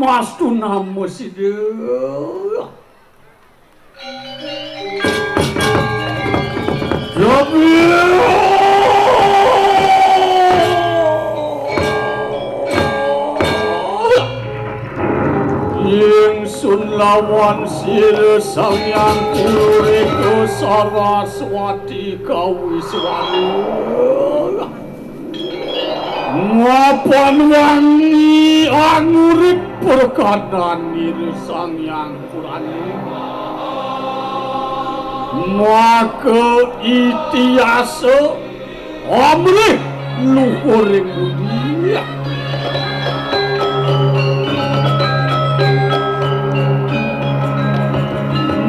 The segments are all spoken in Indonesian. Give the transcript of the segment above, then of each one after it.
mastu namo sideu Ingsun lawan sira Sang Puriko Saraswati Kawiswana Mapan wangi angurip perkadanir Sang Yang Purani Maka itiasa amrih luhuring dunia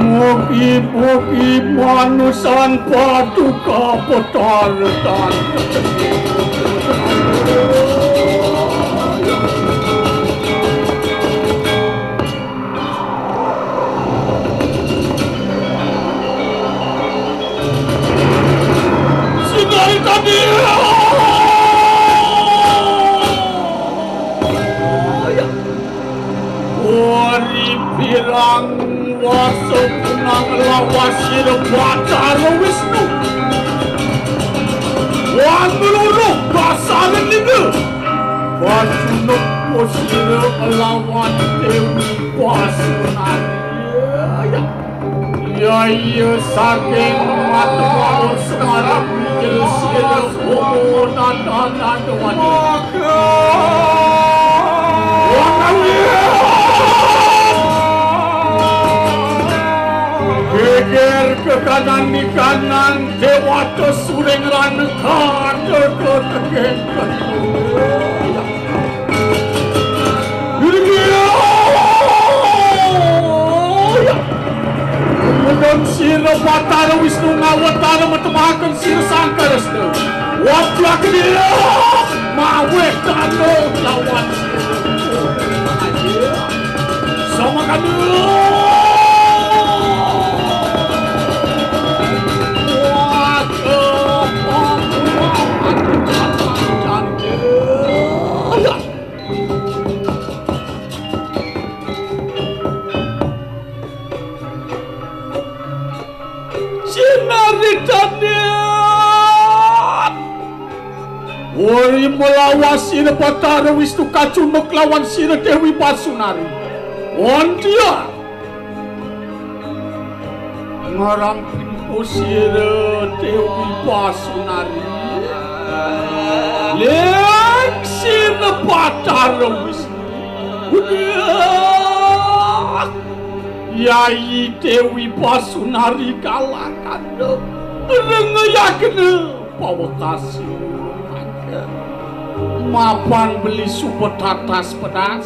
Mugi-mugi manusan paduka petartan Sinari tadi Wari pirang Wasa punang lawasir Batara Wisnu Wan meluru basaran liga Bajunuk posir lawan Dewi Basunari Ya saking matwa semarang Mijil sir homo nada Maka Geger ke kanan di kanan Dewata suring ranekar ke tegeng Kemudian sira Batara Wisnu ngawatara metemahakan sira Sangkaresna Wajah dia mawe tano lawan sama kanu Wari melawan sira Batara Wisnu kacunuk lawan sira Dewi Basunari. Ondia ngarang pinpo sira Dewi Basunari. Lek sira Batara Wisnu. Yai Dewi Basunari kalahkan. Yakin pawakasi. Mapan beli super tatas pedas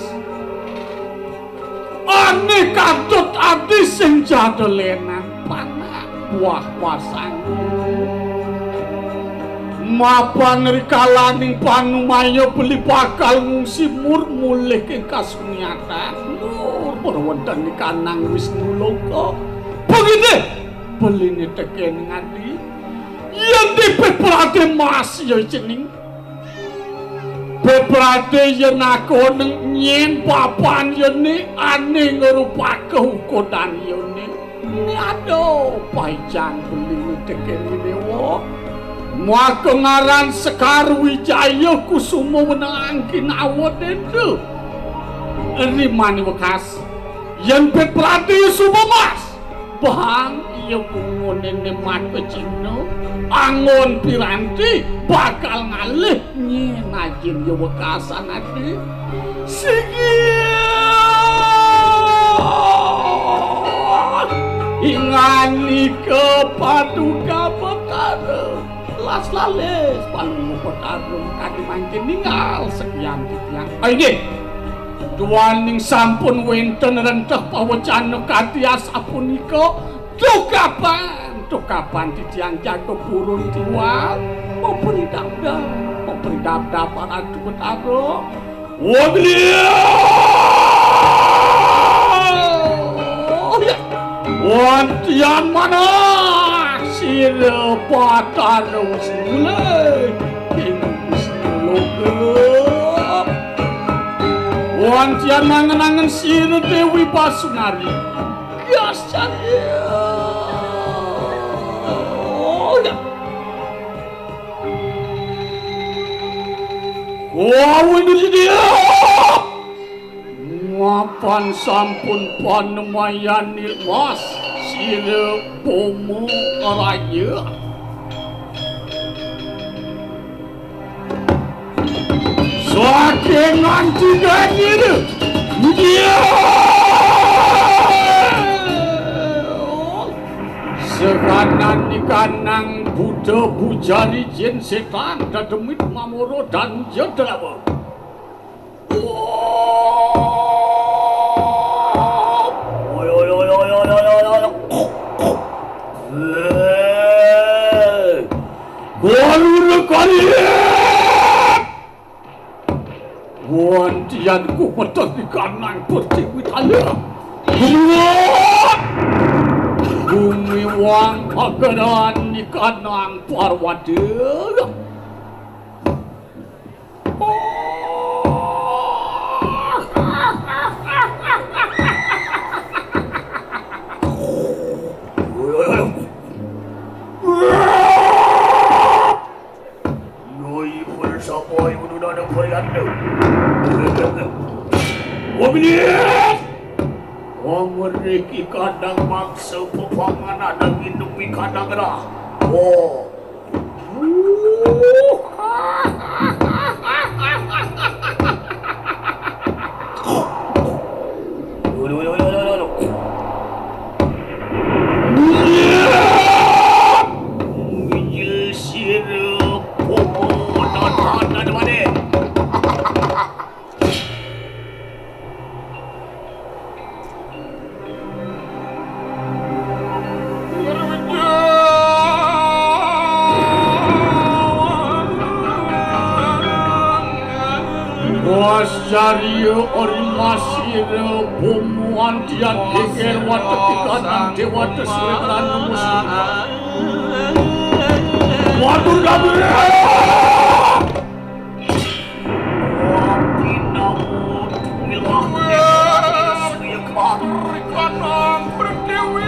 Ane kadut adi sing jadelenan panah buah pasang Mapan rikalaning panumayo beli bakal ngungsi mulih ke kasunyatan Nur berwedan di kanang Wisnu Loka Begini beli ni teken ngadi Yang dipet perhati masih jening Beberate yen aku nyen papan yen ane ngerupa kehukudan yen ini aduh pajang beli teken dewa maka ngaran Sekar Wijaya Kusumo menangkin awet itu rimani bekas yen beberate sumamas bang iya pungonen nemat pecino angon piranti bakal ngalih nyenajin ya bekasan adi ingani ke paduka Betara las lales paling Betara kadi mangkin ninggal sekian titiang ayo duaning sampun wenten rentah pawacana katias apunika tukapan titiang jago purun tiwal memberi dabda para Betara wantian mana sira Batara Wisnu Wantian nangen-nangen sire Dewi Basunari. Biasa dia. Oh ya. Wow ini dia. Ngapan sampun panemayani mas sire pomo raya. Saking antigan ini dia sekanan ikanang Buddha bujani jin setan dademit mamoro dan jodlawa. Wantianku betul di kanan pertiwi tala. Bumi wang pagaran di kanan parwada. Yoi bersama yang udah ada perianda. Wabniat! Wameriki kadang maksa pepangan ada hidupin kadang rah. Oh. Mijil sirap pomo dan mana? Wasjariya orimasira bomuan tian geger wata tikanan dewa tesuretan muslimah. Wadur gabira. Wapinamu tumilah suya kanang berdewi.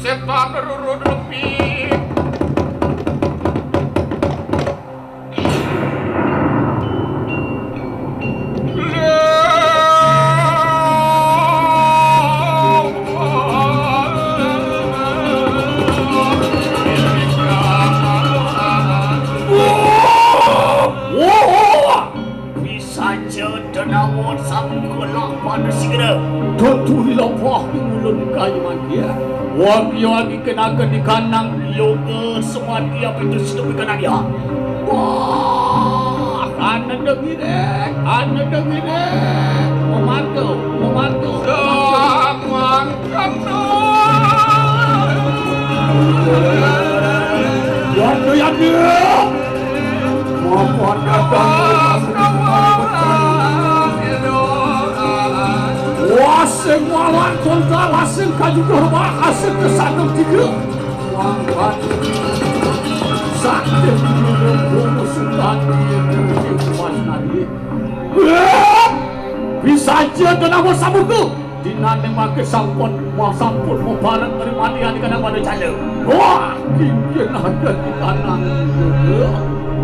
Setan rurun lebih. Bisa cedenawon sambung kelak pada segera. Tentulah wahyu mulun kayu mandia. Wagi kenakan di kanang yoga semua dia itu sudah berkenan dia. Wah, anak degire, memantu. Samang kano. Ya dia. Mohon datang. Waseng wawan kontra waseng kaju dorba hasil kesanung tiga. Wangkat sakit bomo sultan mas nadi. Bisa aja kenapa sabuku dinane make sampun mau bareng merimani di kana pada cale. Wah, kingin ada di kanan juga.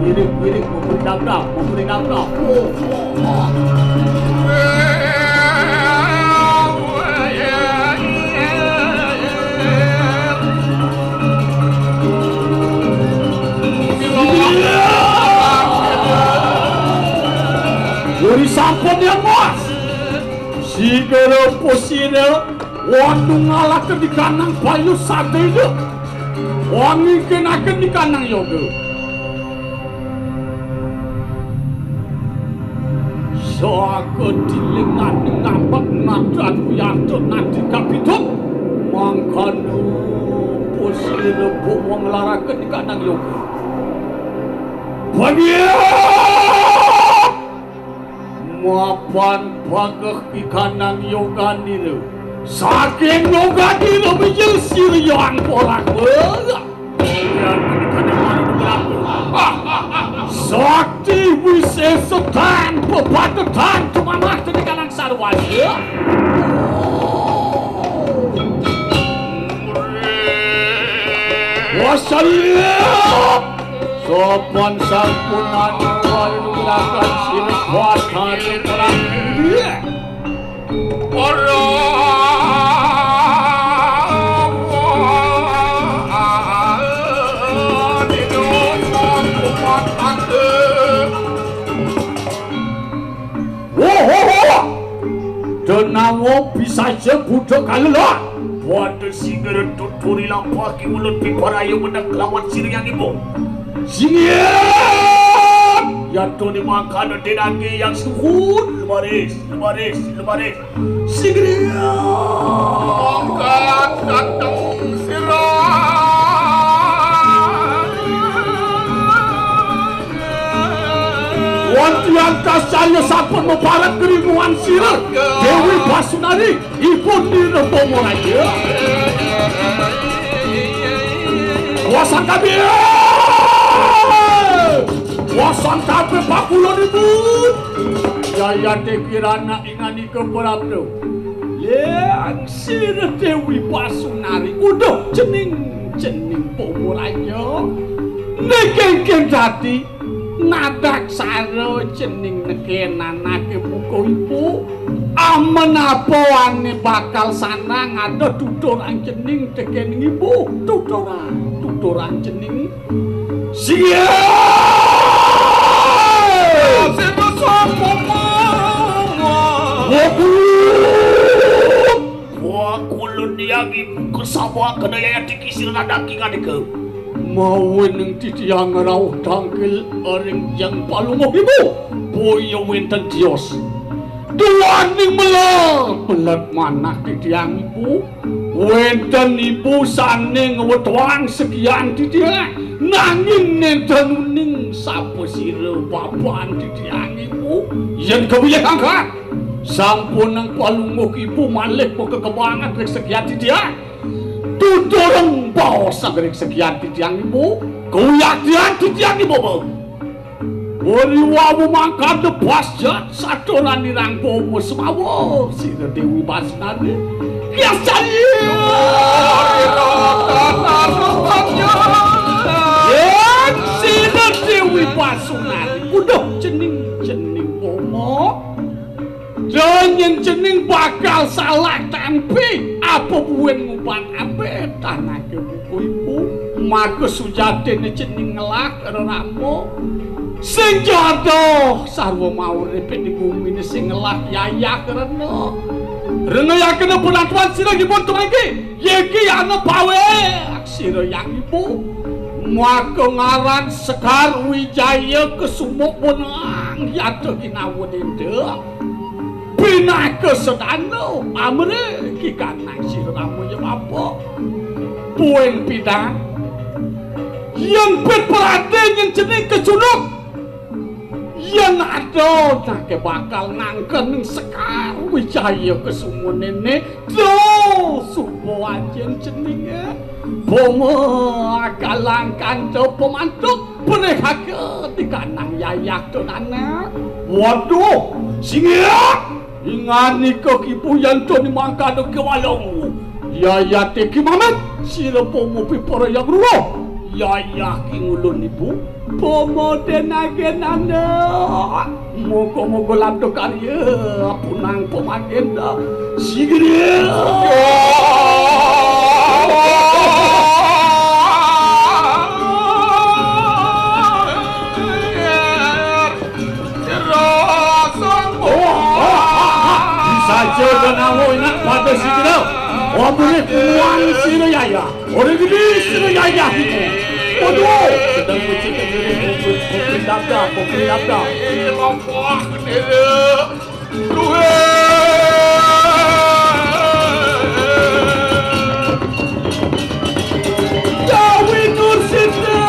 Mirip-mirip memberi nabrak. Uri sampun ya mas. Sigara posire wandu ngalakan di kanang payu sate itu. Wangi kenakan di kanang yoga. Jaga dilengan ngambek nadan yarto nanti kapitut mangkanu posir wong laraken kanang yoga. Bagia mapan pagah ikanang yoga nira saking yoga nira bijil siryan porak sakti wisesatan pepatatan tumanah di kanang sarwaya wasallam sopan sampunan walunakan sirkuat hari perang Denawo bisa budak kalah. Waduh singgir tuturi lampaki mulut piparayu benak lawan siriang ibu. Singgir! Yato ni makan denagi yang suhun lebaris. Singgir! Makan datang sirah. Wanti angkas saya sampun memparat kerimuan sirah Dewi Basunari ibu nira pomoraya Wasan kami pakulon ibu Jaya tekirana ingani keberabdo Leang sirah Dewi Basunari udah jening pomoraya Nekeng dati nadak saro jening nekenan nake buku ibu amenapoane bakal sanang ada tuturan jening tekening ibu tuturan jening siap wakulun diagi kesawa kedaya dikisir nadaki ngadeke Mawin titiang rauh tangkil ering yang palungoh ibu boyo wenten dios duaning melet manah titiang ibu wenten ibu saning wetuang sekian titiang nanging nenten uning sapa sira papan titiang ibu yen kebiyak angkat sampun nang palungoh ibu malih po kekebangan rek sekian titiang Tudorong baos sagering sekian titiang ibu Kuyatian titiang ibu Wariwawu mangka debas jat Sadoran nirang bomo semawo Sira Dewi Basunari Kiasari Sira Dewi Basunari Udah jening bomo Jangan jening bakal salah tampi apa buin ngupan ape tanah ke buku ibu maka sujatene jening ngelak ramo sing jodoh sarwa mau repet di bumi ini sing ngelak yaya karena rena yakin bulan tuan sira gibon tuangi yeki ana pawe sira yang ibu maka ngaran Sekar Wijaya kesumuk bonang yato ginawu denda Bina kesedano amre kikanang siramu ya apa puing pidang yang berperhatian yang jenis kejuluk yang ada nake bakal nangken Sekar Wijaya kesumur nenek do supo ajen jeningnya bomo kalangkan do pemantuk mereka ketika-nang yayak do anak waduh singiak ingani ke kipuyan to ni mangka do kewalong yaya te kimamet sira pomo pipara yang rulo yaya kingulun ibu pomo denagenana moga-moga labdo karya punang pomagenda sigiri Jodoh nawo nak pada sigera. Orang boleh kuang sira yaya. Orang gede sira yaya kita. Waduh, sedang mencintai dirimu, Putri Nabda. Lompok, Duhe. Jawi Nursita.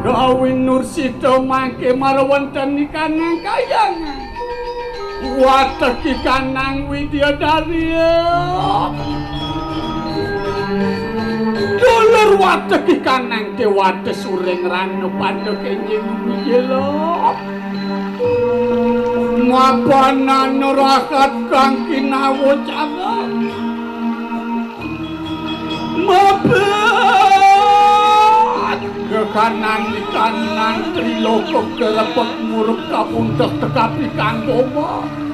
Jawi Nursita mangke marawantan ni kanang kayangan. Wateki kanang Widyadari. Dulur wateki kanang Dewata Suring Ranu Pandha kenjing Wijela. Mapana nurakat kang kinawa cara. Mabat kekanan di kanan Triloko kelepek murup kapuntek tekapi kang boma.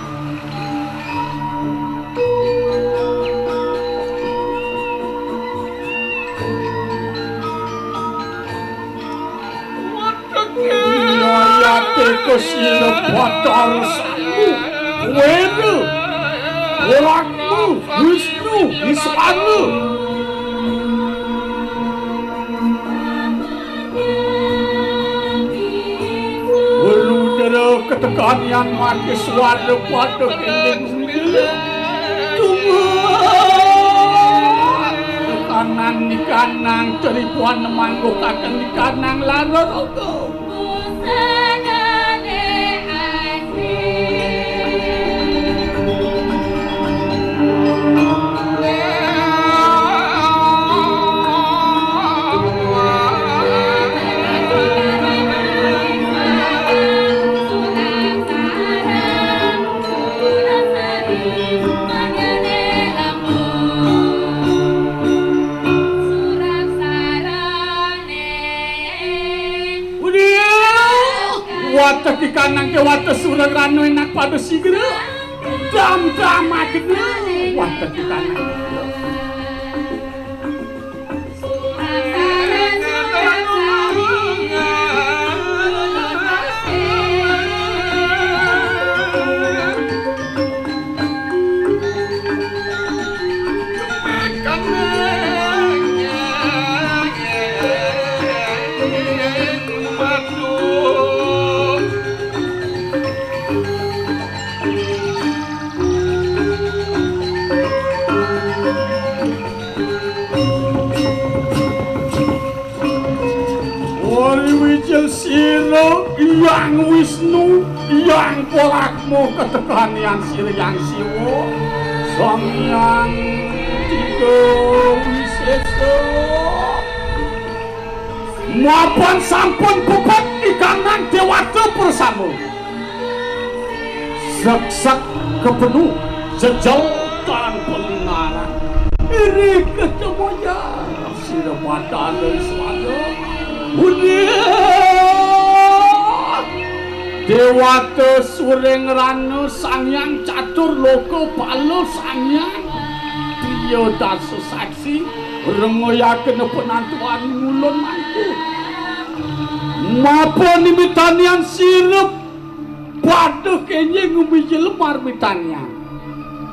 Teko sira Bathara Samu, Wena, Orakmu, Wisnu, Wiswana. Weludara ketekan yang make suara pada kendeng kanan di kanang ceripuan manggokaken di kanang Lararogo. Wateki kanang Dewata Suring Ranu enak pada sigera dam-damakna wateki kanang Sira yang Wisnu yang Polakmu ketekanian sira yang Siwa Sang Hyang Tiga Wisesa maupun sampun bebet di kanan Dewata Persama sak-sak kepenuh jejal tanpa lingaran ini ketemunya sira Bathara Iswana Dewata Suring Ranu Sang Hyang Catur Loka Bala Sang Hyang Priya Dasa Saksi rengoyaken penantuan ngulun mangke mapa nimitanian sirep badhe kenjing ngumiji lemar mitanian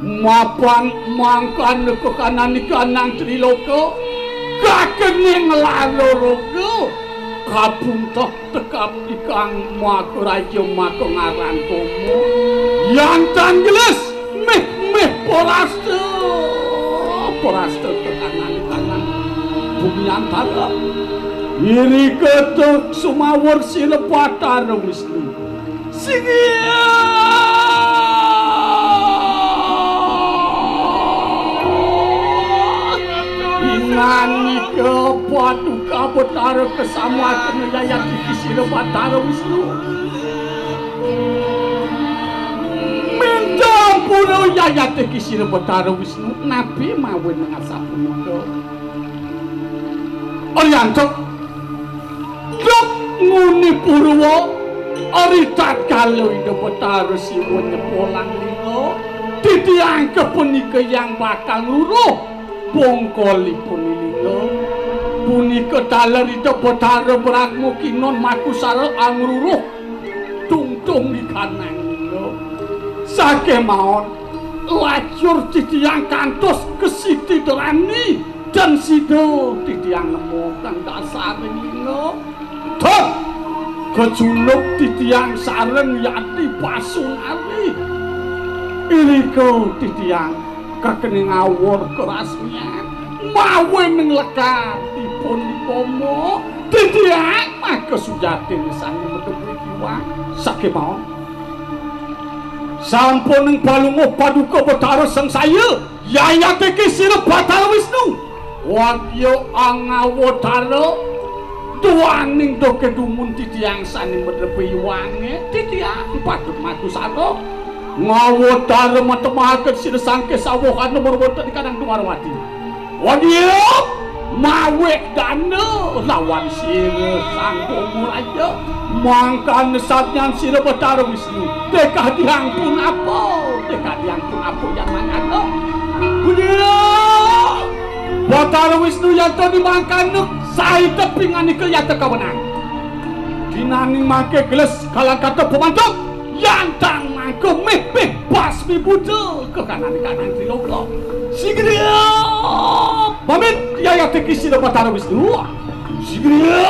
mapan mangkan kekanan kanang Triloka kakening Lararoga kapuntek tekap ikang maka raja maka ngaran komo yang tanggeles meh porasta tekanan bumi antara iri ketuk sumawur sila Bathara Wisnu singia inani ke paduka Bathara kesamuatan yayat dikisira Bathara Wisnu minta pura yayat dikisira Bathara Wisnu nabi mawin mengasapunika Aryanto dok nguni purwa aritat kalau ida Bathara Siwa nyepolang lino didiangke punika yang bakal luruh bongkolipun lino punika dalar ida Bathara Brakmo kinon makusara angruruh tungtung di kanang lino Sake maon lajur titiang kantos ke Siti Derani dan sido titiang nemu kang dasaring lingo Tok kejuluk titiang sareng yati pasunari iriko titiang kekening awur kerasnya mawe ning lekatipun pomo titiang maka sujatin sang metepi kiwang sake maon sampun ing balungo paduka Bathara Sangsaya yayate ki sira Bathara Wisnu wagya angawatara duaning doke dumun titiang sane metepi wange titiang paduk matu saro ngawatara matemaken sira sangke sawohan nomor wonten kanang Dumarwati wagya mawe dana lawan sira sang Muraja mangkan satyan sira Bathara Wisnu dekah diampun apa yang mangano wagya Bathara Wisnu yanto dimangkanu sae tepingane kayata kawenang dinani make geles kalang kata pemantuk yantang mangke meh basmi buddha ke kanan triloka sigriya pamit yayate ki sira Bathara Wisnu sigriya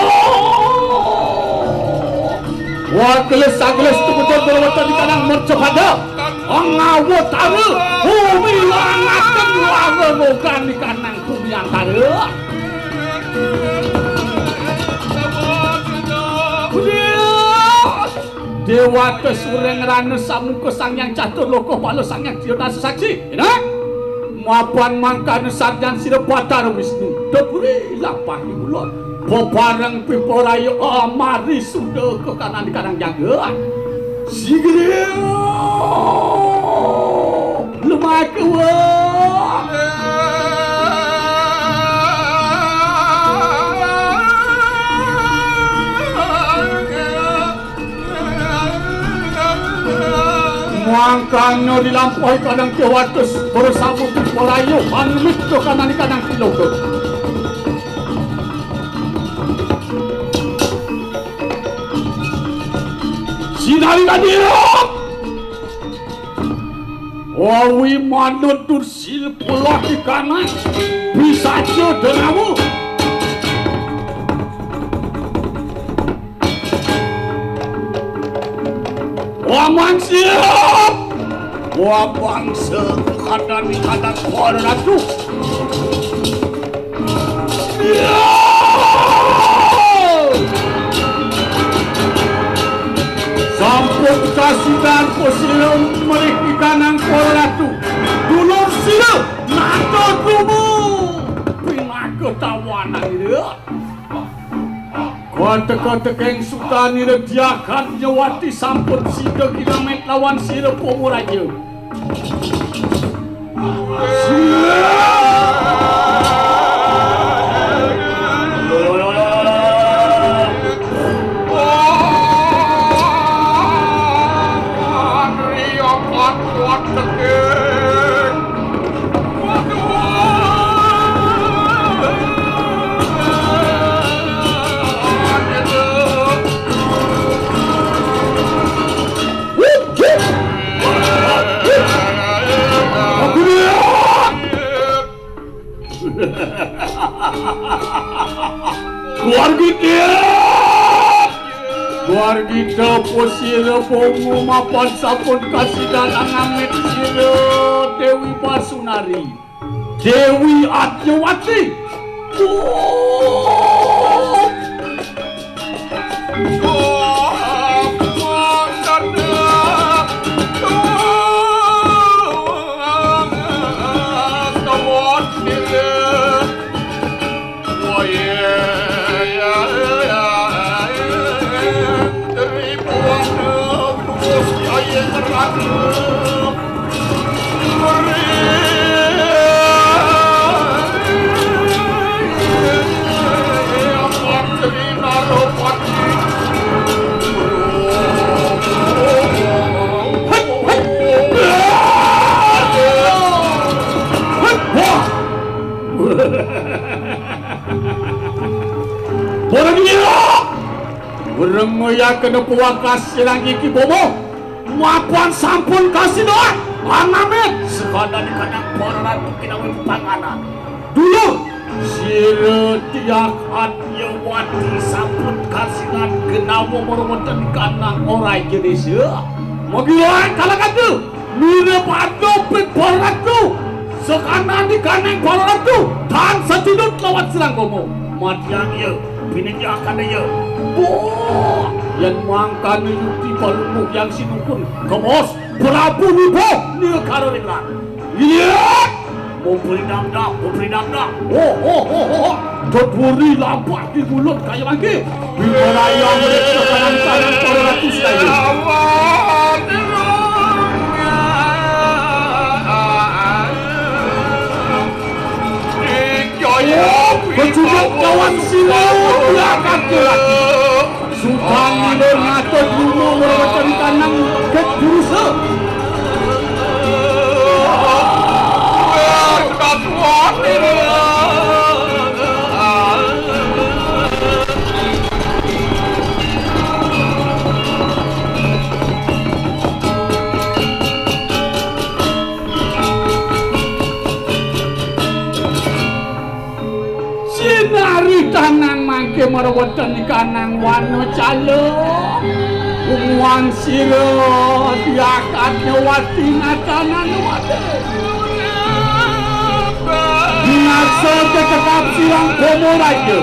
wa geles tubuh berwata di kanang mercepada angawatara bumi langaken lawerogan di kanang bumi antara Dewa kesureng rana samuka sang yang catur loko palo sang yang tiada saksi enak mapan mangkana sarjan sira Bathara Wisnu deburi lapah ibulon bebareng piporayo amari sudah ke kanan di kanang jaga sigri lemah kewa mangkanya dilampaui kadang kewatus bersama piporayo panmit ke kanan di kanang tilogo sinari kadira wawi manut dursil pula di kanan bisa jodonamu wamang siap wabang sekadang kuala ratu sampun kasihan posilau meriki kanang kuala ratu dulur siap nato tubuh pinaka tawanan dia kota-kota keng sultan ira diakan nyawati sampun sida kilomet lawan sira Muraja Wargita posira pongu mapan sapun kasidan angamit sira Dewi Basunari Dewi Adyawati Urang moya kena puwakas silang iki bomo Mapuan sampun kasih doa Anamit sekadar kanang poran kinawi pangana dulu sire tiak hati wati sampun kasihan genawo merweten kanang orai jenis ya magilan kalakan tu mirip adopit poran tu sekanan di kanang poran tu tan setidut lawat serang gomo matiang ya binanya akan ya boh yang mangkan yukti palumuk yang sinukun kemos Prabu Wibo ni karolingan iya memberi damdak Deburi lampak di mulut kayak lagi bila yang mereka kanan-kanan para ratus lagi berjumlah kawan silau belakang lagi Sultan Nilo ngatur dulu merawat tanang ke Jurusa sinari tanang mangke merawatan kanang wano calo umuan siro diakatnya wati natanan wate Nasa kekekap silang komor aja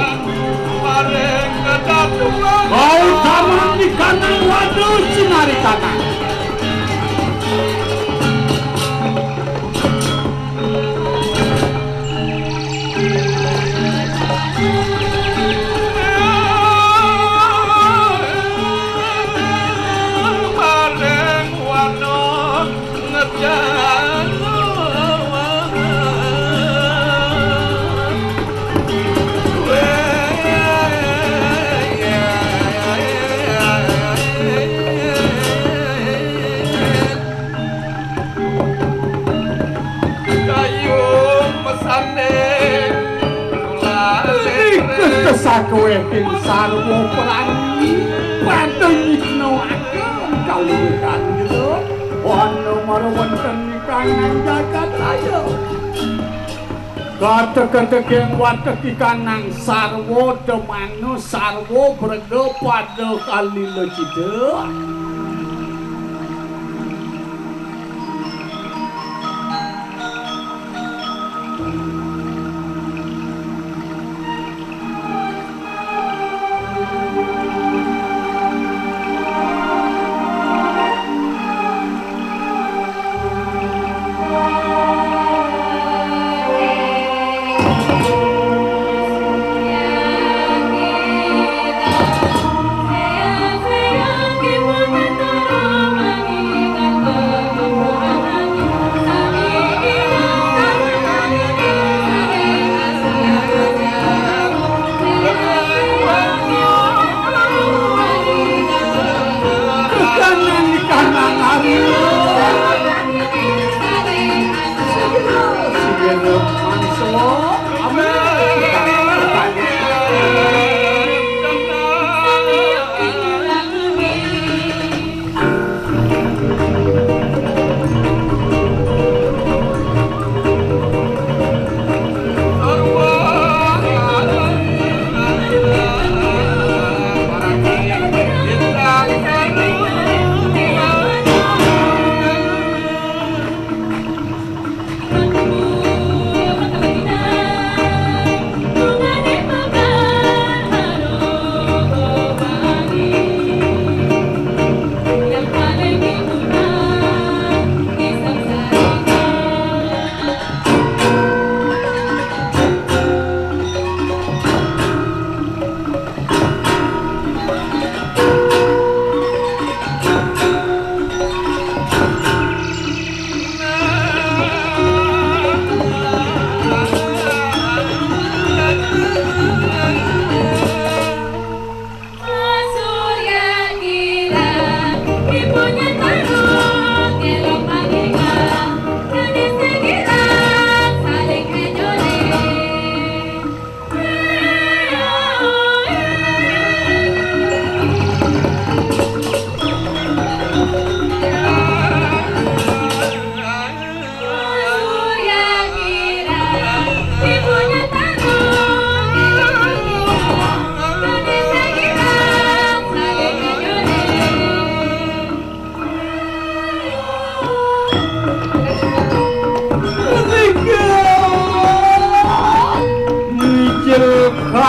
kau taman di kanang wano sinari tanang Sakoekin sarwo perani Padahal no akan kau lukan gitu Wano marwatan kanang jagat ayo Kata-kata yang watak kanang sarwo demano sarwo berge pada kali lejida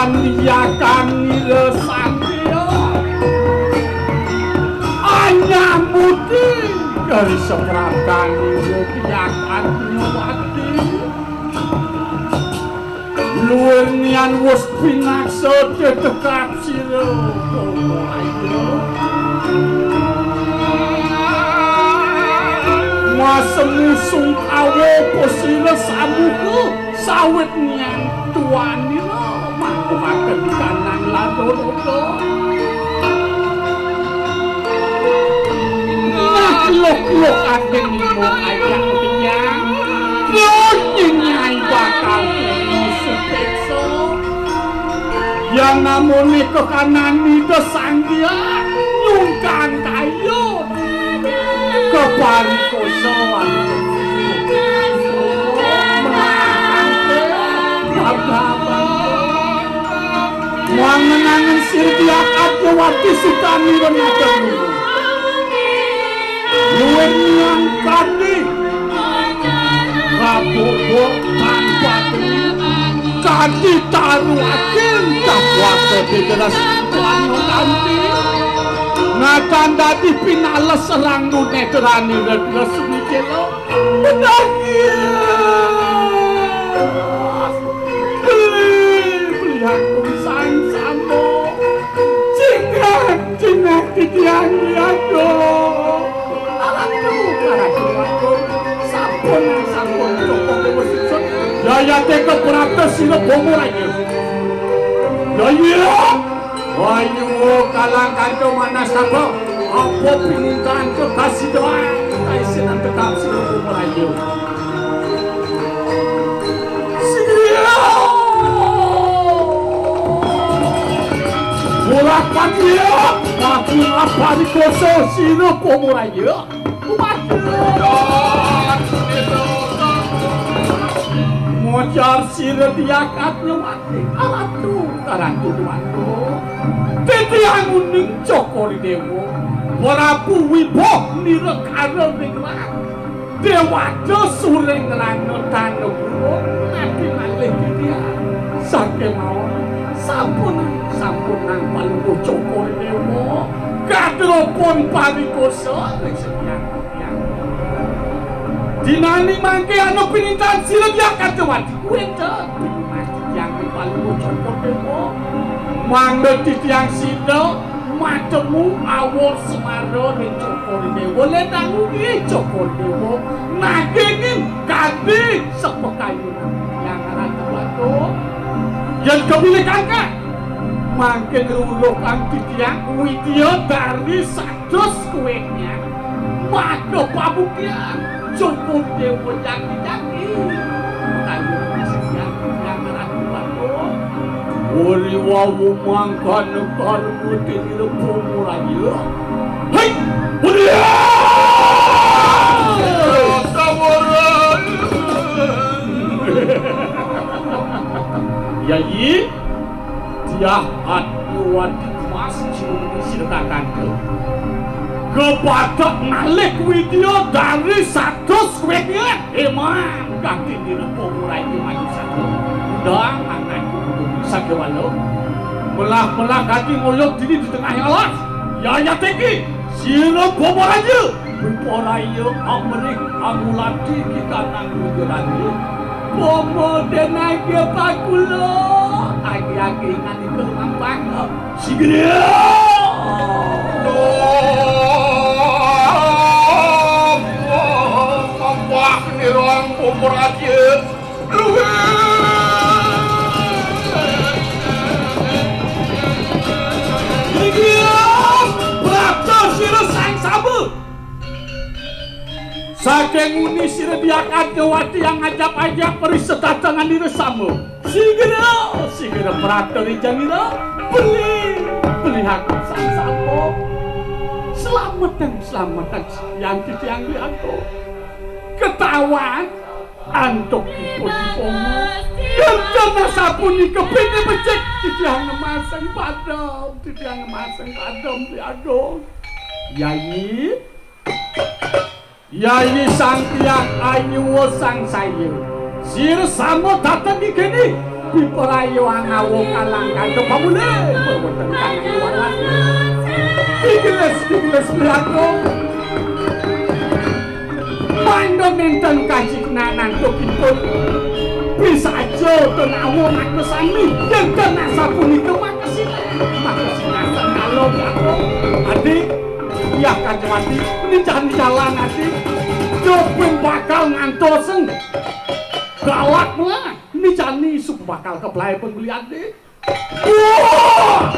paniakan nirasangkya anyamuti dari seberatan niratiakan nyawati luwih nian wis pinaksa detekap sira ayo masemusung awo posira samuku sawit nian tuani lo mangkuhaken kanan ladorodo lok-lok agen mo ayang tinyang nyai bakal supekso yang namun ke kanan itu sanggia nyungkan kayu ke parikosoan muang menangin sirdiak adjawati sukani renata dulu luwih yang kandi Rabu tanpa kandi taruh akin takwasa degeras tuano kanti ngakan dadi pinales serang netrani regres mikelo beli aku sang sambo cingak titiang liado sampun cukup musik ya teka peratas sila bomor aja ya wayu kalang kanto mana sabah apa pinuntan ke kasih doa kaisinan tetap sila bomor aja mulakan dia aku apa di koso sila bomor aja mocar sira diakatnya mati alatu karatu duanku titiang uning cokori dewo warapu wibo nira karo ringlang dewajo sureng langno tano guru nanti malih titiang sake mau sampun nang palunggu cokori dewo kadropon parikoso reksetiang dinani mangke anu pinitan sila diakat jawati kuenta mati yang paling bocor kodemo mangga titiang sida matemu awor semaro ning cokor dewo lendangu ki cokor dewo nagingin kadi sepekayu yang ratu batu yang kebilikan kan mangke ngeruluk ang titiang widya dari sados kuenya maka pabukian cukup dewa jaki-jaki kayu masihnya yang ngerakuan wali wawu mangkan karmu tinggi pumur aja hei budia samuran yai dia hati wadi mas curi silakan kepada nalik video dari satu kuenya emang kaki di pemulai di maju satu udah anakku bisa kewalo belah kaki mulut diri di tengah alas ya tinggi sila pomor aja pomor aja amrik amulati kita nanggu lagi pomor dan lagi pakulo agi ngani bermampang sigera ruang umur aja berapa sira sang sabu saking uni sira diakan jawati yang ngajak-ajak periset tangan diri samu segera perateri jangira beli hakam sang sabu selamatan yang titiang lihatku ketahuan antuk tipu-tipumu kerjana sapuni kepini becek titiang ngemasang padam liadong Yai sang tiang ayu sang sayu sir samo datang di kini piperayo angawo kalangkan kepamule perbuatan kanang luaran Tigles belago Mando menten kajik nanan tokipun bisa aja tenawo makasami yang kena sapuni ke makasina kalau aku adik ya Kajawati ini jangan jalan adik jopin bakal ngantosen galak lah ini jani sup bakal kebelai pembeli adik wah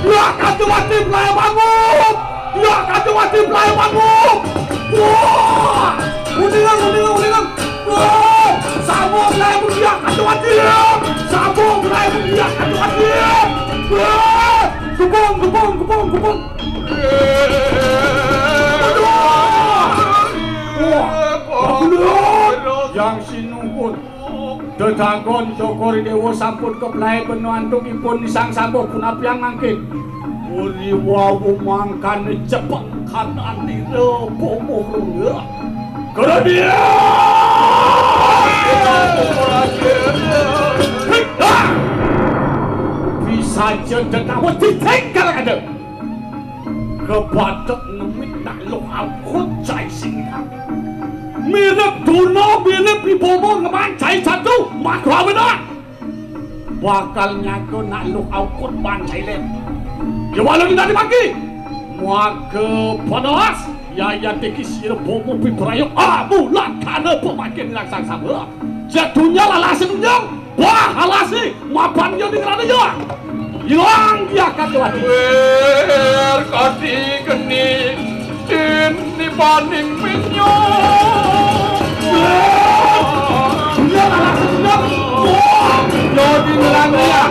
ya Kajawati belai bangun ya Kajawati belai bangun wah uningan wah sabung belai mulia Kajawati sabung belai mulia Kajawati wah gubung yang sinungkun Dedagon Jokori Dewa sampun keblai benuantungipun nisang sampun punapiang mangkin Uri wawu mangkane cepet kanani repomo runga Kena dia bisa jendekawa ditengkal ada kebadak nemit nak lo akut cai singkang mirip duno mirip ibomo ngeman cai satu makro benar bakal nyaku nak lo akut bancai lem ya walau kita dibagi maka panas ya teki sirap bomo piperayo amulan karena pemakin laksang sama jatuhnya lalasi tunjang wah halasi mapan yo dengeran aja hilang dia Kajawati wer kadi geni ini paning minyo dia lalasi tunjang yo dengeran dia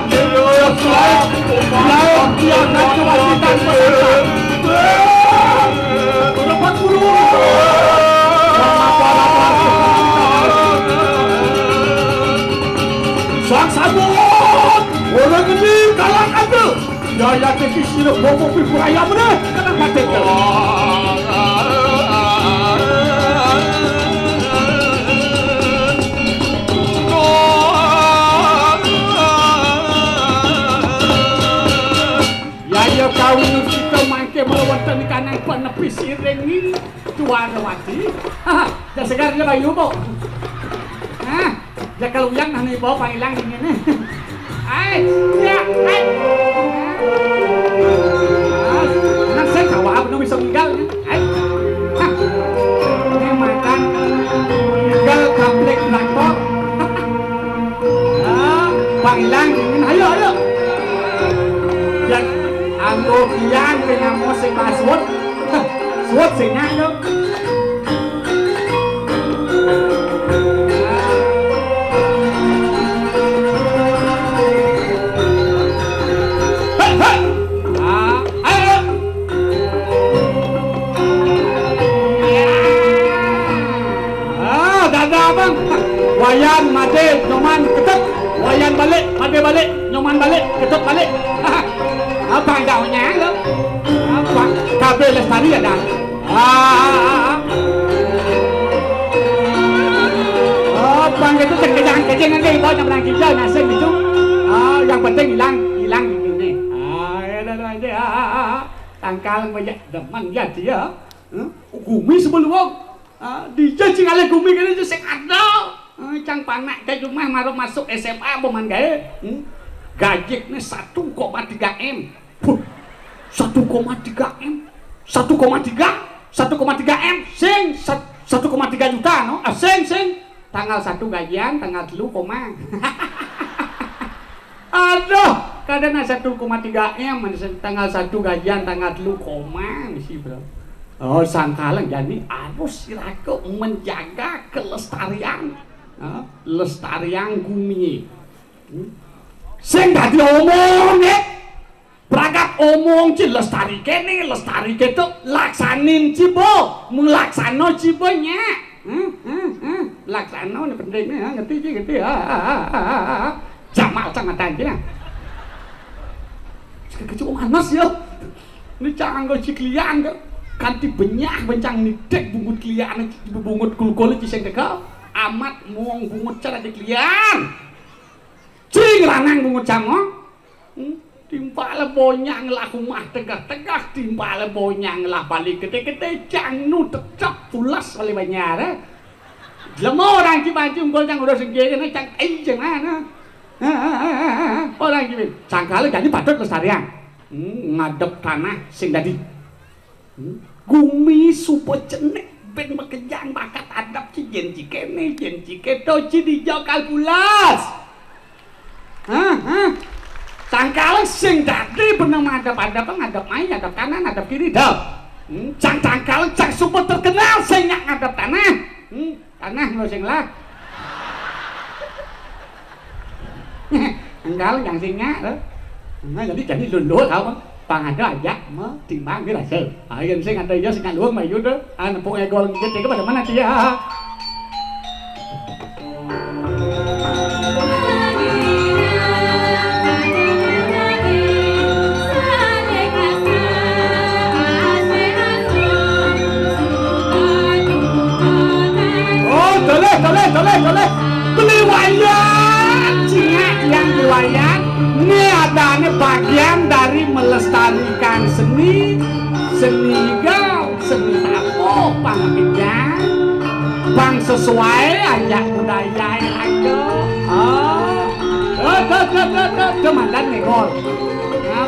lain dia Kajawati tanpa dapat bulu sang sabun orang ini kalah ada daya teki sirap bobo pipuraya mana kadang mati ya kawin kita mangke melawatan kanang penepi sireng ini Kajawati ya segarnya bayu po ya kalau yang nanti bawa panggilan ini ya nang saya kawa belum bisa meninggal ini makan meninggal komplek rakor panggilan ini ayo yang anggo kian dengan musik masuk suốt sih nhang đâu wayan made nyoman ketep wayan balik made balik nyoman balik ketep balik apa daunnya lo apa kabel lestari ada apa gitu kejang-kejang nanti bawa yang bilang kijau nasib itu yang penting hilang ini ya tangkal banyak deman ya dia gumi sebelum dia cingale gumi kan itu sing ada cang panak ke rumah marah masuk SMA boman gae gajiknya 1,3 M 1,3 M 1,3 M sing 1,3 juta no sing tanggal 1 gajian tanggal 3 koma aduh kadang 1,3 M tanggal 1 gajian tanggal 3 koma sih bro sangkalang jadi harus sirake menjaga kelestarian gumi sing dadi omong beragam omong ci lestari kene tuh laksanin cibo melaksano cibonya laksano ini penting nih ngerti jamal sangat aja sekecil manas ya ini canggo ciklian kanti banyak bencang nidek bungut klian bungut kulkul ci sing degal amat muang bungut cara diklian ci Sing ranang ngucap timpale bonyang lah kumah tegak-tegak timpale bonyang lah balik gede-gede cangnu tetap pulas kali banyar lemo orang baju unggul cang udah sengge kene cang jeng mana orang ki sangkale jadi patut lestarian ngadep tanah sing dadi gumi supo cenek ben makejang bakat adap ci jen cikene jen ciketo ci dijau kalpulas Cangkal sing dadi benang madap-adap ngadep mai ngadep kanan ngadep kiri dah. Cangkal cang super terkenal sing ngadep tanah. Tanah lo sing lah. Cangkal yang sing nyak Nah jadi lulu tau pangada aja mah timbang ge rasa. Ayeun sing ante ieu sing luang mah ieu teh nepung egol gede ke pada mana dia. Toleh beli wayang Cina yang beli wayang ini adanya bagian dari melestarikan seni gaul seni tapo pangkejang bang sesuai ajak budaya aja kemandan negol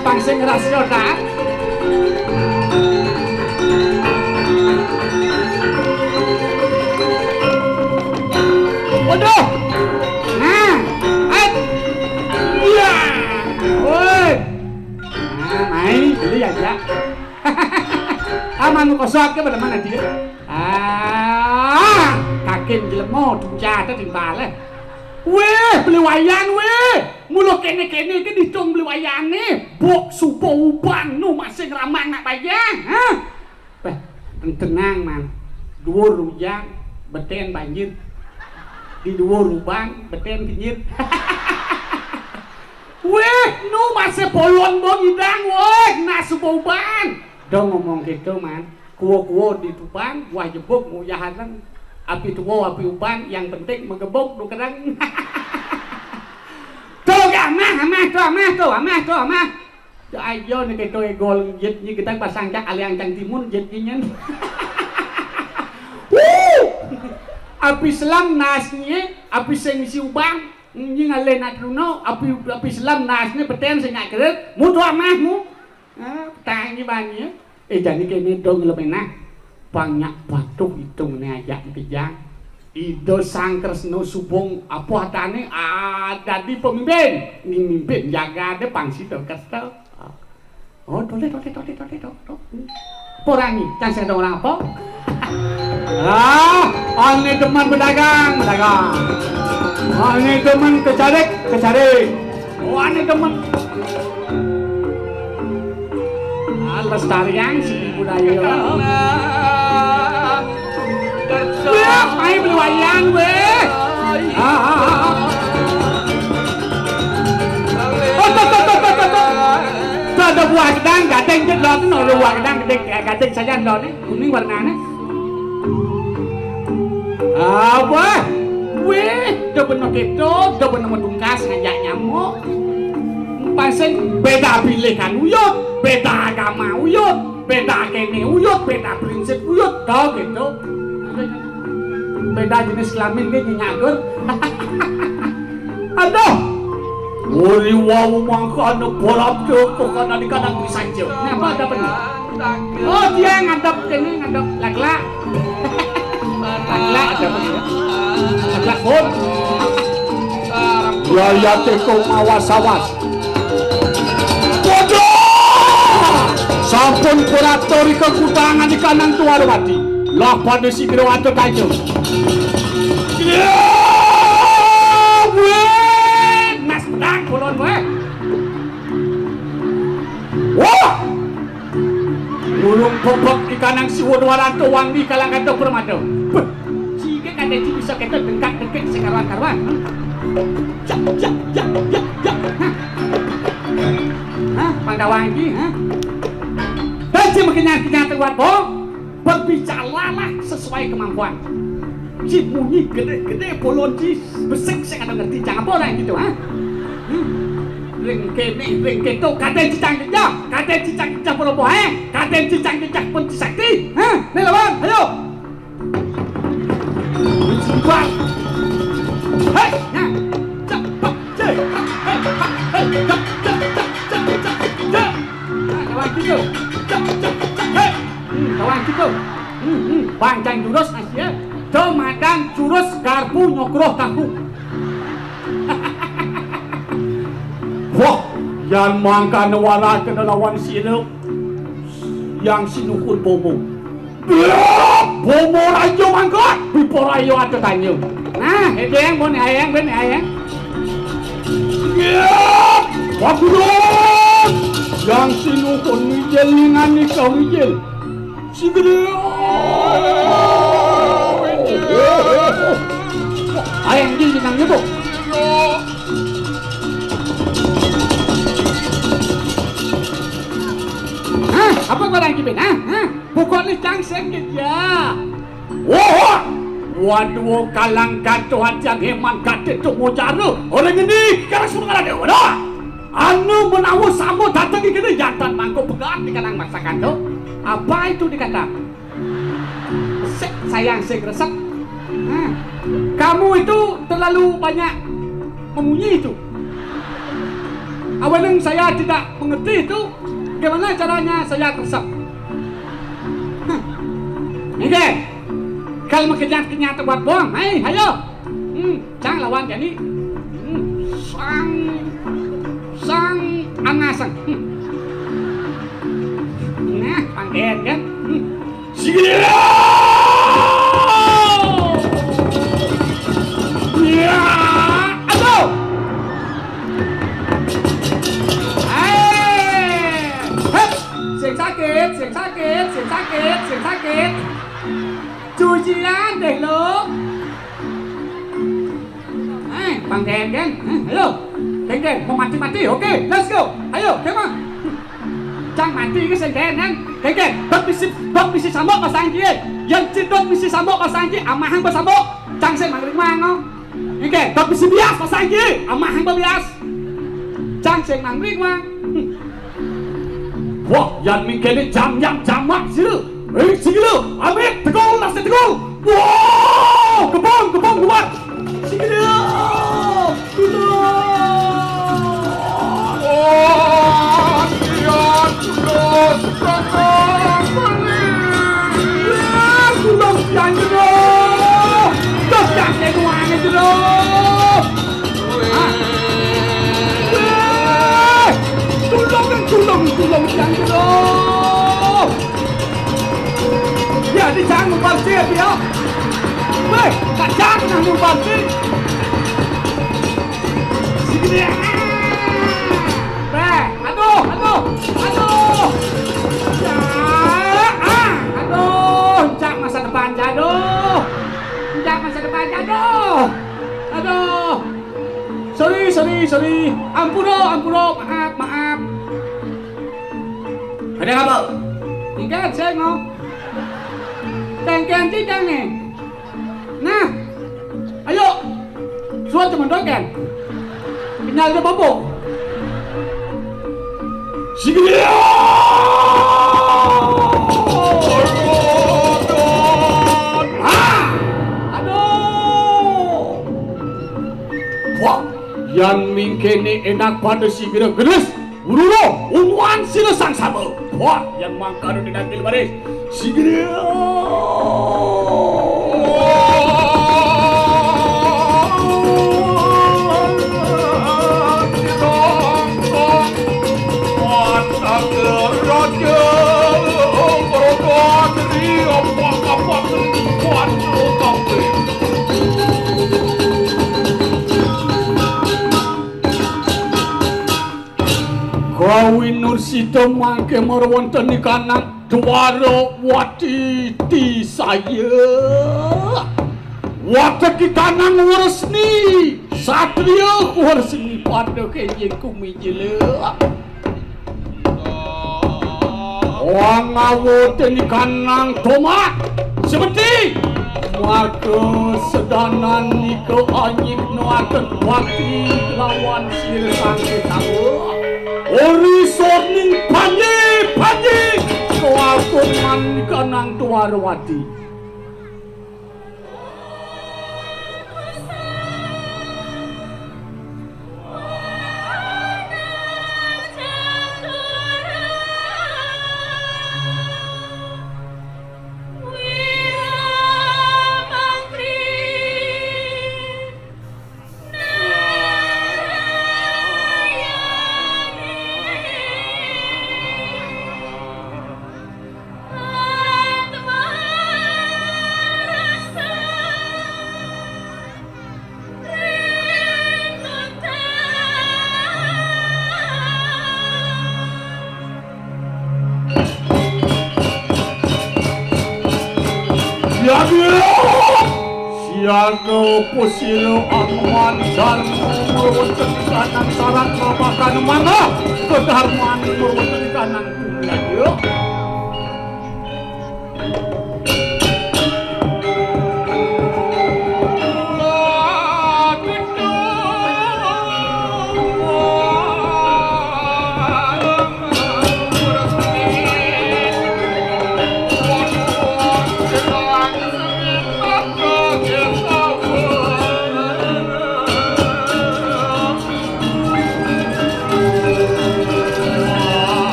bang sing rasional waduh, nah, iya, woi, main, jadi aja, aman kosong ke pada mana dia, kakin jelemo, tuja, ada timbale, weh, beli wayang weh, mulu kene ke ditung beli wayang nih, bok supo uban, nu masih ngeramang nak bayang, tenang man, dua rujang, beten banjir. Di dua rubang beten kenyit weh nu masih polon bong idang weh nasu bauban dong ngomong gitu man kuo di tubang wah jebuk mau jahanan api tuwo api uban yang penting mengebuk nu kadang tuh amah ayo nih kayak toy gol jet ni kita pasang cak aliang cang timun jet nyen api selam nasnya api sing si ubang nyi ngale nak luno api selam nasnya beten sing ngak keret mutu amahmu tangi bani jadi kene dong lemena banyak batu hitung ne ajak kejang ido sangkresno subong apa atane ada di pemimpin ni mimpin jaga de pangsi to kesel tole porangi can sing orang apa ane teman berdagang. Ane teman kecarik. Ane teman. Lestarian seni budaya. Weh, main beli wayang weh. Ada buah gedang, gading jedlot, ada buah gedang, gading saja jedlot, kuning warnanya. Apa? Weh, udah bener gitu, udah bener medungkas ngajak nyamuk. Pasang beda pilihan uyut, beda agama uyut, beda kene uyut, beda prinsip uyut, tau gitu. Beda jenis kelamin ke nyagur. Aduh, wuri wau mangkana bolak joko kana di kadang bisa jauh. Apa ada bener? Oh dia ngadap kene ngadap lak-lak. Lak ada bener. Lak pun. Biaya teko awas-awas. Bodoh! Sampun kuratori kekutangan di kanan Tuarwati. Lah pada si Girawato tajo. Mas pedang kulon weh. Wah! Ulung bobok di kanan si Waranto wangi kalangan Dok Permado. Jika kada bisa kita dengkak-dengkak sekarang-karwan. Jak. Hah, Pandawangi, hah? Baca mengenai terbuat bohong, berbicaralah sesuai kemampuan. Si bunyi gede-gede bolonci besek saya kada ngerti jangan apa orang gitu, hah? Ring kene katen cicang-cicang, pura bohe, katen cicang-cicang pun sakti. Nih lawan, ayo. Bang. Hei, nah. Cepat, cek. Hei, lawan gitu. Hei, lawan gitu. Panjang jurus Asia, Domadan jurus garpu nyokroh kaku. Wah, yang mangka nawala ke lawan sino yang sinukun bomo. Bomo rayo mangkot, bipor rayo ada tanyo. Nah, edeng bon ayang ben ayang. Waduh, yang sinukun mijel ngani kau mijel. Sigede. Ayang di nang nyebuk. Apa kau lagi Ben? Bukan cangsen ya. Wah, waduh kalang katuan yang heman kate tu mujaro. Orang ini karena semua ada wadah. Anu menawu samu datang ke kene jantan mangko pegat di kalang masakan tu. Apa itu dikata? Sayang segresek. Kamu itu terlalu banyak memunyi itu. Awalnya saya tidak mengerti itu. Bagaimana caranya saya resep? Oke, kalau mau kenyat buat bohong, ayo, jangan lawan jadi, sang angasang, nah panggilan kan, sigila, ya, aduh. Sing sakit. Cucian deh lo. Bang Den, ayo. Den, mau mati, oke, let's go. Ayo, kemana? Jangan mati ke Sing Den, Den, dok misi sambok pasang dia. Yang cidok misi sambok pasang dia, amahang bersambok. Jangan saya mangring mango. Oke, dok misi bias pasang dia, amahang berbias. Jangan saya mangring mang. Wah, yang mingkene jamak silu. Sigilu, amit, tegol, nasi tegol. Wow, kebong kuat. Sigilu, Kulong yang jenuh. Terus yang kenuangan jenuh. Kulong yang jenuh. Ya, di jangan membantir dia. Weh, tak jangan membantir. Segini. Aduh. Ya, aduh, cak masa depan jatuh. Aduh. Sorry. Ampun, maaf. Ada apa? Tinggal saya mau. Tengken tidang nih. Nah, ayo. Suat teman doken. Kenal dia bobo. Sigil. Aduh. Wah, yang mingkene enak pada sigil gedes. Ururo, umuan sila sang sama. Wah, yang mangkano dinagil baris. Sigil. Kawin Nursita mangke marwonten kanang dwara wati ti saya. Wati kanang waresni satria waresni pada kenye kumijile. Wang awoten kanang tomat seperti Maka sedanan nika anyik nuakan wati lawan sirsan ketawa. Ori sorning panji kawakun man kanang tuwarwati. Siaga pusilo anuan jarmu merweten kanan sarat rabakan mana kedarman merweten kanan dunia.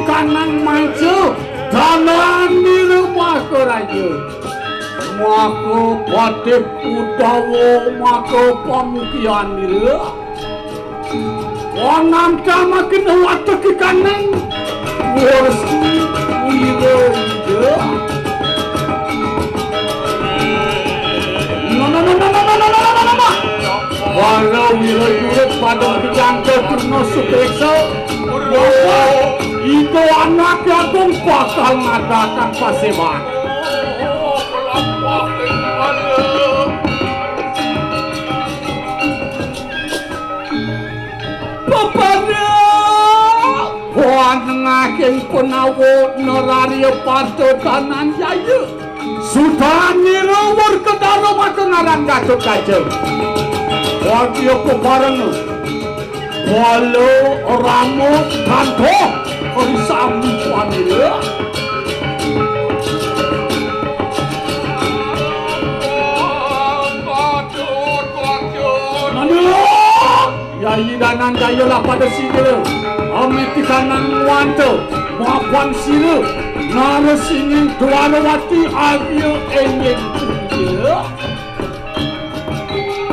Kanang maju dalan di rumah raja. Maka badhe Udawa maka pamukian nira. Wanam makin watuk kanang warsi wira. No. Walau wira pada kejangka kurno supeksa. Itu anak yang bakal ngadakan paseban. Bapada puan ngaking penawo neraria parto tanan jaya. Sudah nirawar kedara maka ngarang gacok gacok. Wajib kebarang. Walau rambut kantor. Ori sami panira. Yai danan jayalah pada sini. Ameti kanan wanto. Maafan sini. Nara singin tuarawati avio enyen kuya.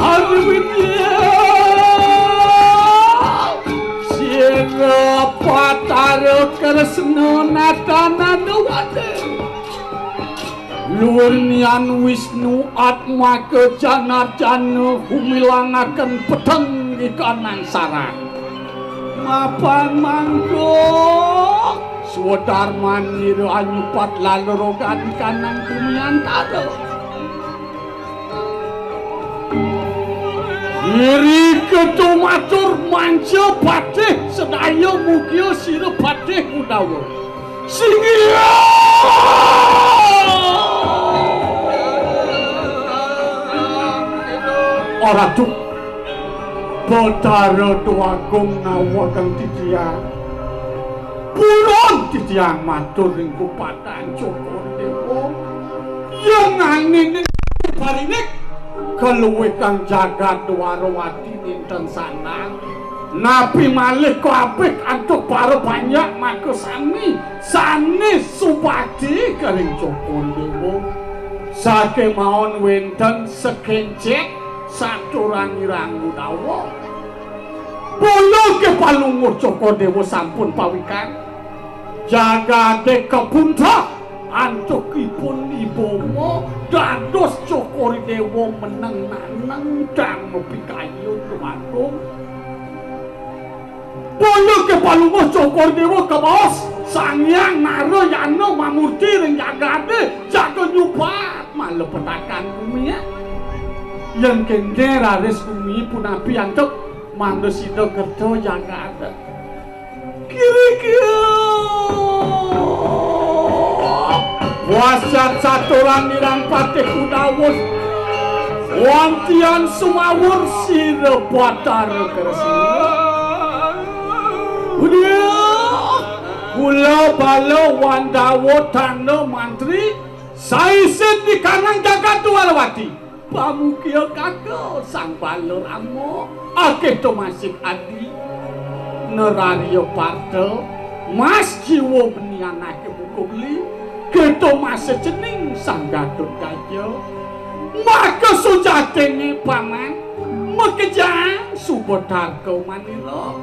Arvidia. Sira patara kresna natana wate. Lurnian Wisnu Atma kejanar-jana humilangaken peteng di kanan sarang. Mapan mangko Swadarman niru anyupat laloroga di kanan kumiantara. Iri ketumatur manca patih sedaya mugya sira patih Udawa. Singia ora cuk Batara Tuagung Nawakang Titiya purun titiang matur ing kupatan Joko Dewa yang angin parinik keluwe kang jagat Dwarawati dinten sanang napi malih kabeh antuk para banyak maka sami sanes Supadi karing Joko Dewa saking mawon wenten sekencek saturang-irang dawa boyo ke palungur Joko Dewa sampun pawikan jagade kepunta antukipun ibomo dados Joko Dewa meneng-naneng dan mepikayun tumatung boyo ke palungur Joko Dewa kebaos Sangyang Narayana mamurti ring jagade jaga nyubat malepetakan bumi ya yang kene raris bumi punapi antuk manusida kerja jagade kira-kira wasat saturan nirang patih kudawus wantian sumawur sira batar kersina kula balo wandawo tanda mantri saiset di kanang jagat Dwarawati pamukya kakak sang balo ramo akeh to masik adi Nerario Parto Mas Jiwo benianake bukuli keto mas cening sang Gatut Kaca maka sujatene paman mekejang Subadarga manila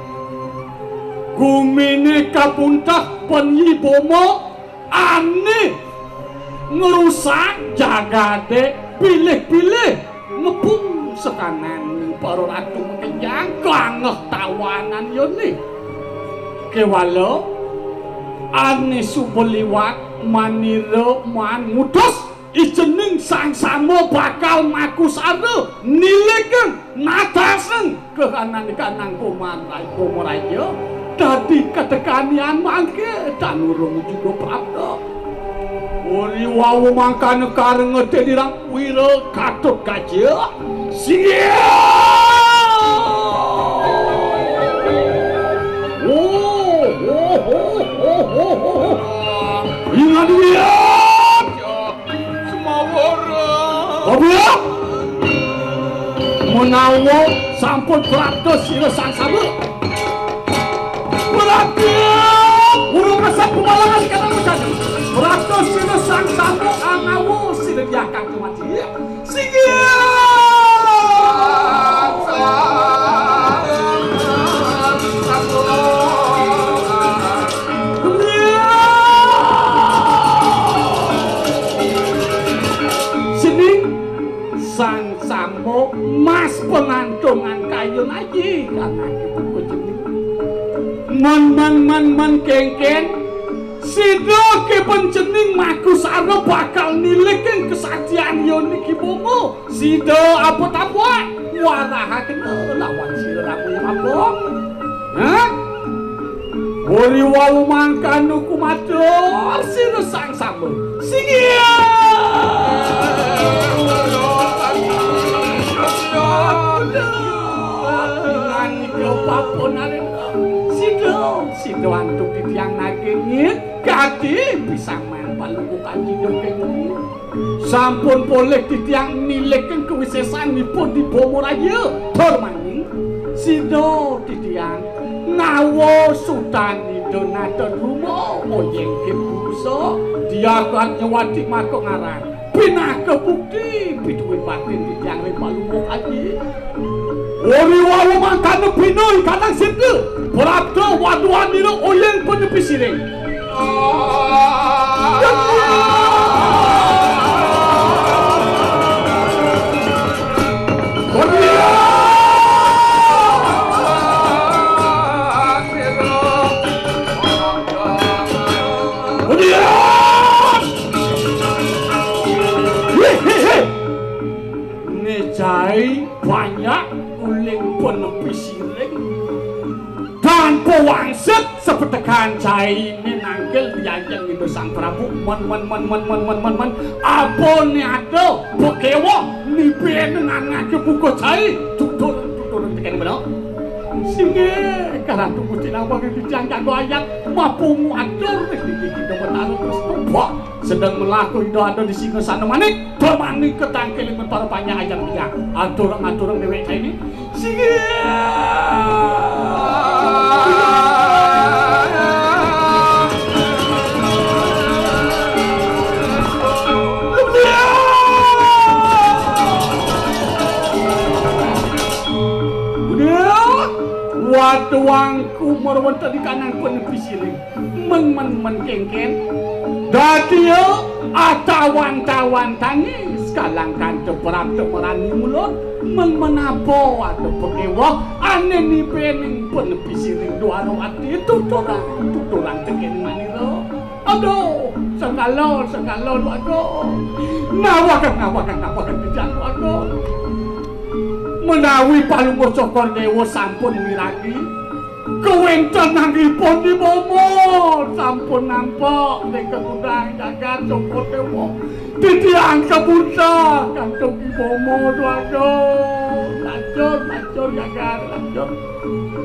gumine kapuntah penyibomo ane ngerusak jagade pilih-pilih ngepung sekanan para ratu mekejang klangeh tawanan yoni kewalo ane subeliwat manira man mutus ijening sang samo bakal makusara nileken natasen kehanan-kanang Komaraja dadi ketekanian mangke dan urung juga prapta ori wawu mangkane kareng dirang wira Gatut Kaca siya ingat dia semawur Babia menawa sampun prapta sira sang sabu berarti urung resep pemalangan kanang ucan prapta sira sang sabu anawu sira diakang kemati singgih sang sambo mas pengantungan kayu aji karena kita kujening man kengken sida ke penjening makusara bakal nileken kesaksian yoni kibomo sida apa-apa warahaken lawan sira ramu apa hah ori wawu mangkanu kumatur sira sang sambo singia sido antuk titiang nagingin kaki bisa main palungkukan jido kengin sampun boleh titiang nileken kewisesannipun di Bomoraya Dormaning sido titiang ngawo sudani donaton rumo oyeng kebuso dia akan nyewati mako ngarang pinake bukti biduin batin titiang palungkuk aji ori wawu mangkane pinoy kanang sirke prapta waduan nira oyeng penepi siring nejai banyak uling penepi siring dan pewangset sepetekan cai menangkel diajeng itu sang Prabu man apa ni ada bekewa ni dengan ngake buku cai tutur tekan benar Singe karena tunggu tinawang yang dijangka goyang mapungu atur kita bertaruh terus tumpah sedang melakukan doa di singa sana manik bermanik ketangkil mentara panjang ajang dia atur dewek ini singe Waduangku merwenta di kanan penepi siling men kengken dadio atawan tangis kalang kanto perap temerani mulut menabo ada pekewa ane ni pening penepi siling dua rawati tuturang teken maniro aduh sengalor aduh nawakan dijangkau aduh menawi palunggo cokor dewa sampun miragi kewentan nanggipun di bomo sampun nampak di kegudang jagat cokor dewa ditiang kebuta kantong di bomo lancur jagat lancur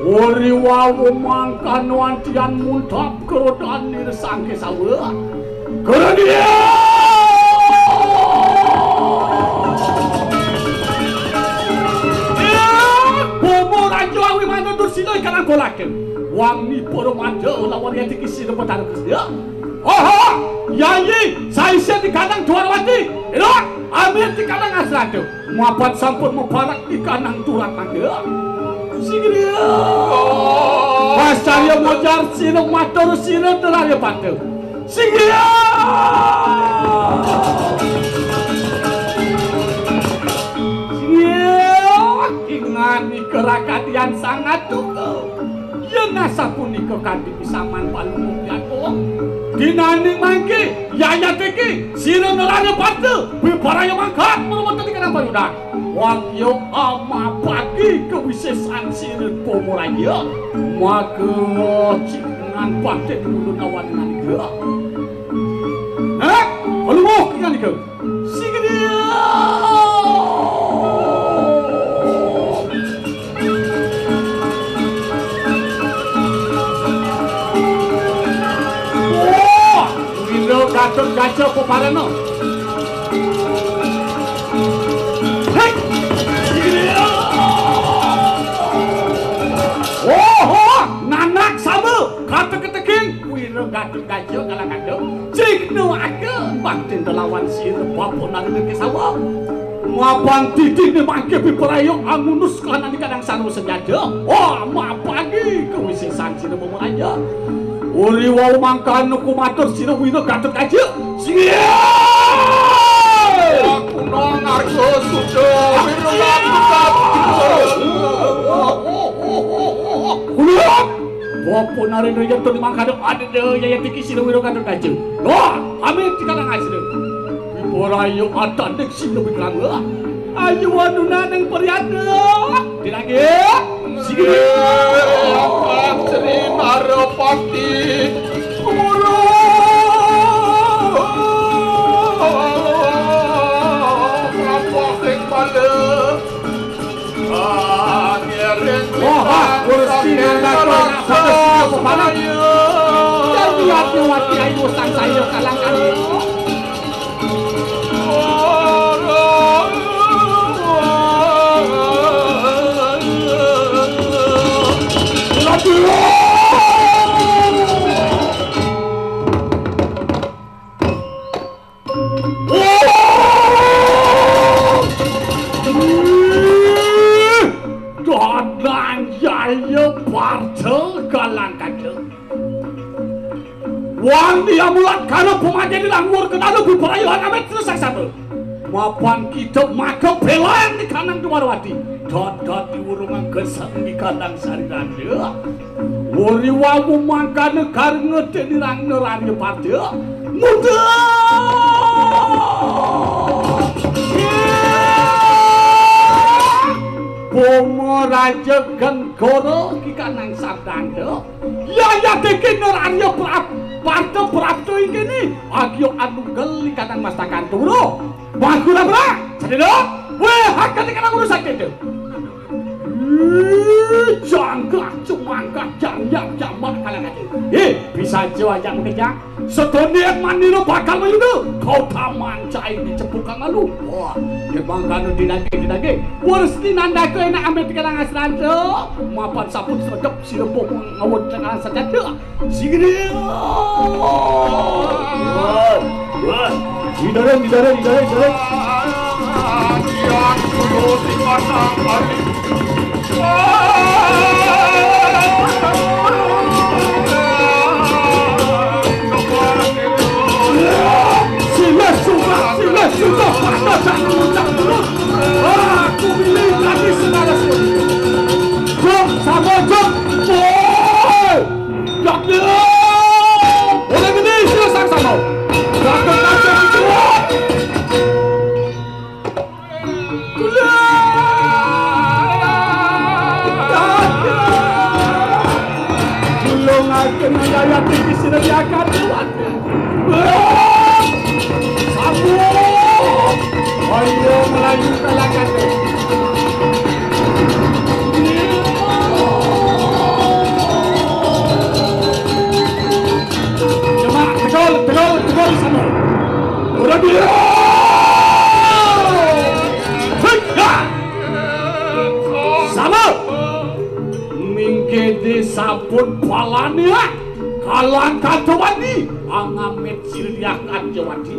uri wawu mangkan wantian muntap kerodaan nirsang kesawa kerodia Sila ikan golaken wangi poromanjo lawan yang dikisi lepetan kesnya yayi saya di kanang Dwarawati ambil di kanang Asrado mapat sampun meparak di kanang Turat Mangga sigria pasaya mojar sila matur sila terlalu patuh sigria ingani kerakatian sangat tuh yang nasapuni kekati pisaman palung yato dinaning mangki yaya teki sira nerana patu biparaya mangkat merumata di kanang payudan wakyo ama pagi kewisesan sira pomoraya maka cingan pate di mulut awan dengan ika kalau mau kingan ika sigria Gatot gajah peparano. Hei, nanak sabu, kata keteking, wira gatot gajah kalah gatot. Cikno aga, baktin telawan sir, bapun nari ke sawah. Mapan titik ni mangke piperayok amunus kanan di kadang sanu senjata. Mapagi kewisesan sir pemeraja. Uri wau mangkan nuku matur sira wina gatot aja. Siye! Aku nang arso sudah wina gatot. Kulap! Bapo narino yang tu mangkan ada yang tiki sira wina gatot aja. Amin tika nang asira. Biporayo atandek sira wina. Ayo anu naneng periada. Dilagi. Siye! Sri Marapati Guru Rampok pada Akhirnya kursi nandakon Satu kepala Jadi hati-hati ayu sang saya kalangkan Wang dia mulat karena pemakai di langgur ke dalam biparayuan amet terus sama. Mapan kita maka belan di kanang Dwarawati. Dot di urungan gesang di kandang Sariranda. Wuri wamu mangka nekar ngete di rang neranya partia. Muda. Bomo raja gengkoro di kanang Sabdanda. Ya tekin neranya Parto prapto ini agyo anugal ikatan mastakan turo bagura bra sedelo we hakkan ikatan urusan itu Janggak cemangkat jambak kalian aja. Bisa jawa jam kejang. Setoniat mandi lo bakal mayu kau taman cai di cepukan malu. Wah, dia bangga dinage. Waris di nanda ke enak ambil tekanan asran tu. Mapan saput sedap si lepuk ngawut tekanan saja tu. Sigri. Wah, di dalam. Yang dulu di mana kami. Sila sudah pada jangan terus. Aku pilih lagi saudara semua. Jom sama jom. Boy, jangan. Boleh ini sila sama. Jangan macam itu. Belum akan menjaya tinggi sila diakan tuan. Ayo melaju kalakan Jemaah tegol sama. Udah dia. Sama. Mingke disapun palanya. Kalan kacawadi. Angamet siliakan jawadi.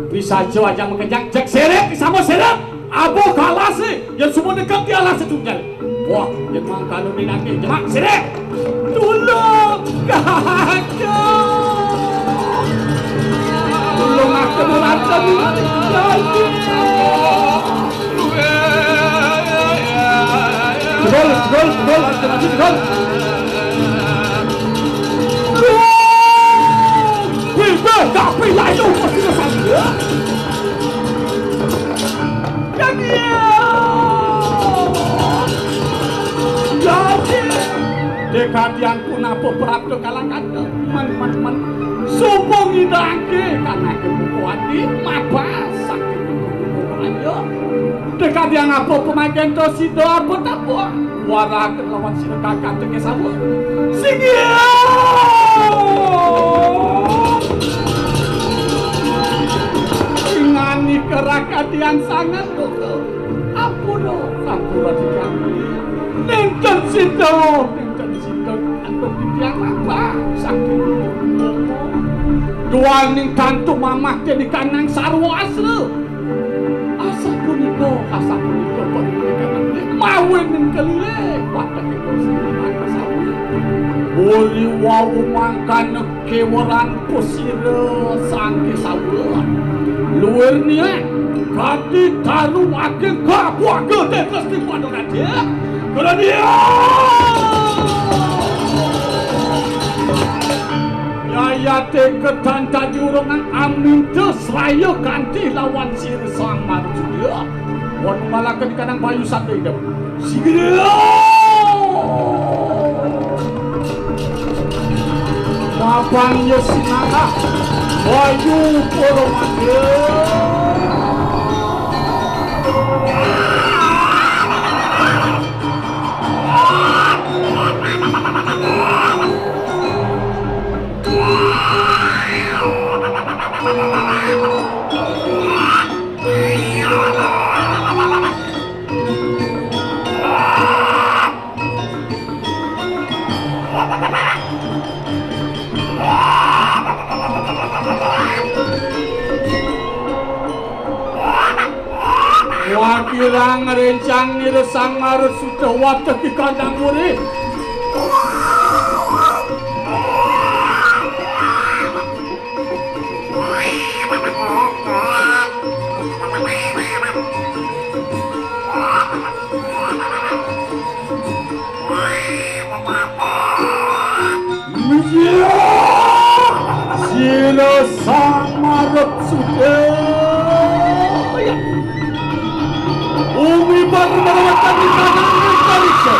Bisa jawa yang mengejak cek serep sama serep abo kalah sih yang semua dekat dia lah setunggal. Wah yang mang kalau ni nanti jemak serep tolong aku melancam lagi gol tapi lalu pasti saja. Jadi dekat yang kunapo berapa kalangan man sumpung idangke karena kebukuan mabas sakit ayo dekat yang apa pemain dosido apa tak buat warah lawan sinegakan tengah sama singir ingani kerakadian sangat tuh ampun sampura dikami nenten situ atau tiang apa sakit dua ning kantu mamah jadi kanang sarwa asli asa puniko mawin ning kelilek pada kekosi mana sawi uli wawu mangkan kewaran pusire sangke sawi luarnya kati taru wakil wakil terus di padona dia kalau dia Yaya teketan tajurongan amin terseraya ganti lawan sir sang marusia wan malakan kadang bayu satu hidup sigera mabangnya sinaka bayu poromade Wakirang rencang ni resang marut sudah watak di kandang murid. Sila sang marut sudah. Umi baru melewatkan di kanan Indonesia.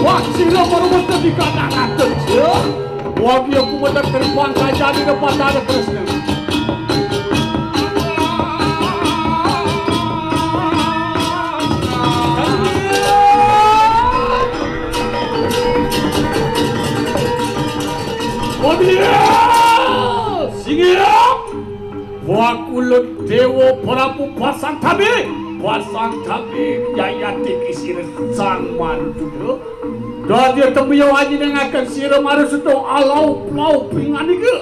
Wah, sila berbeda di kanan atas ya. Wagi aku benar terbang saja di depan ada Krishna. Singira Wakulun Dewo Prabu Basantabi Jaya Tiki Sira Sang Marusudo Dadi temiyo aji dengakan Sira Marusudo alau plau pingani ke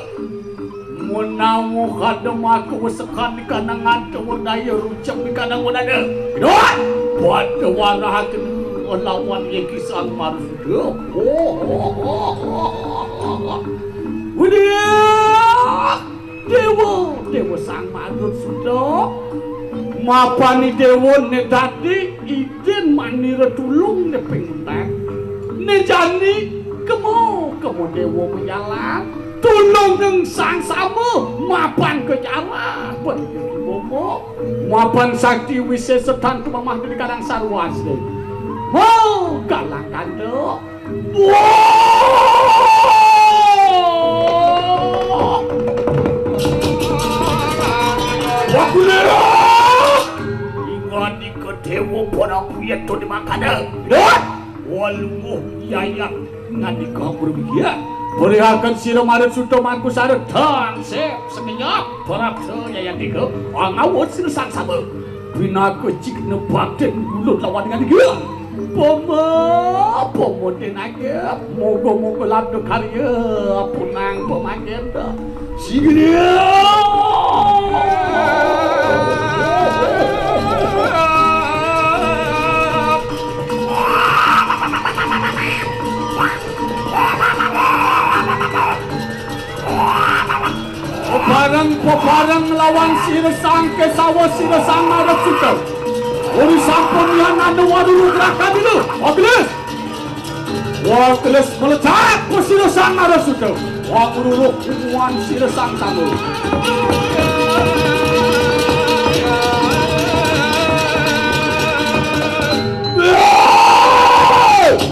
Munamu kadem aku sekan di kanangan tewudaya rucap di kanang wadada Doan Pada warahakan lawan Yeki Sang Marusudo Dewa Sang Marusudo Mapani Dewa ne tadi izin manira tulung ne pengentan ne jani kemo Dewa menjalan tulung ng sang sama mapan ke jalan bomo mapan sakti wisesa tantu mamah di kadang sarwas deh galang kando Wakulera ingani ke Dewa Prabu Yeto di Makada waluh yaya ngadi kabur biya beriakan Sira Marusudo manku saredan sep senyap Prabu yaya tiga angawut Sira Sang Sama bina kecik nebakten gulut lawan dengan dia Pomo denagap mogo labdo karya punang pemagenda sigria Peparang lawan Sira Sang Kesawa Sira Sang Marusudo Uri sampun yang anda waduh gerakan dulu Wakilis meletak ke Sira Sang Marusudo Wakururuh hubungan Sira Sang Sama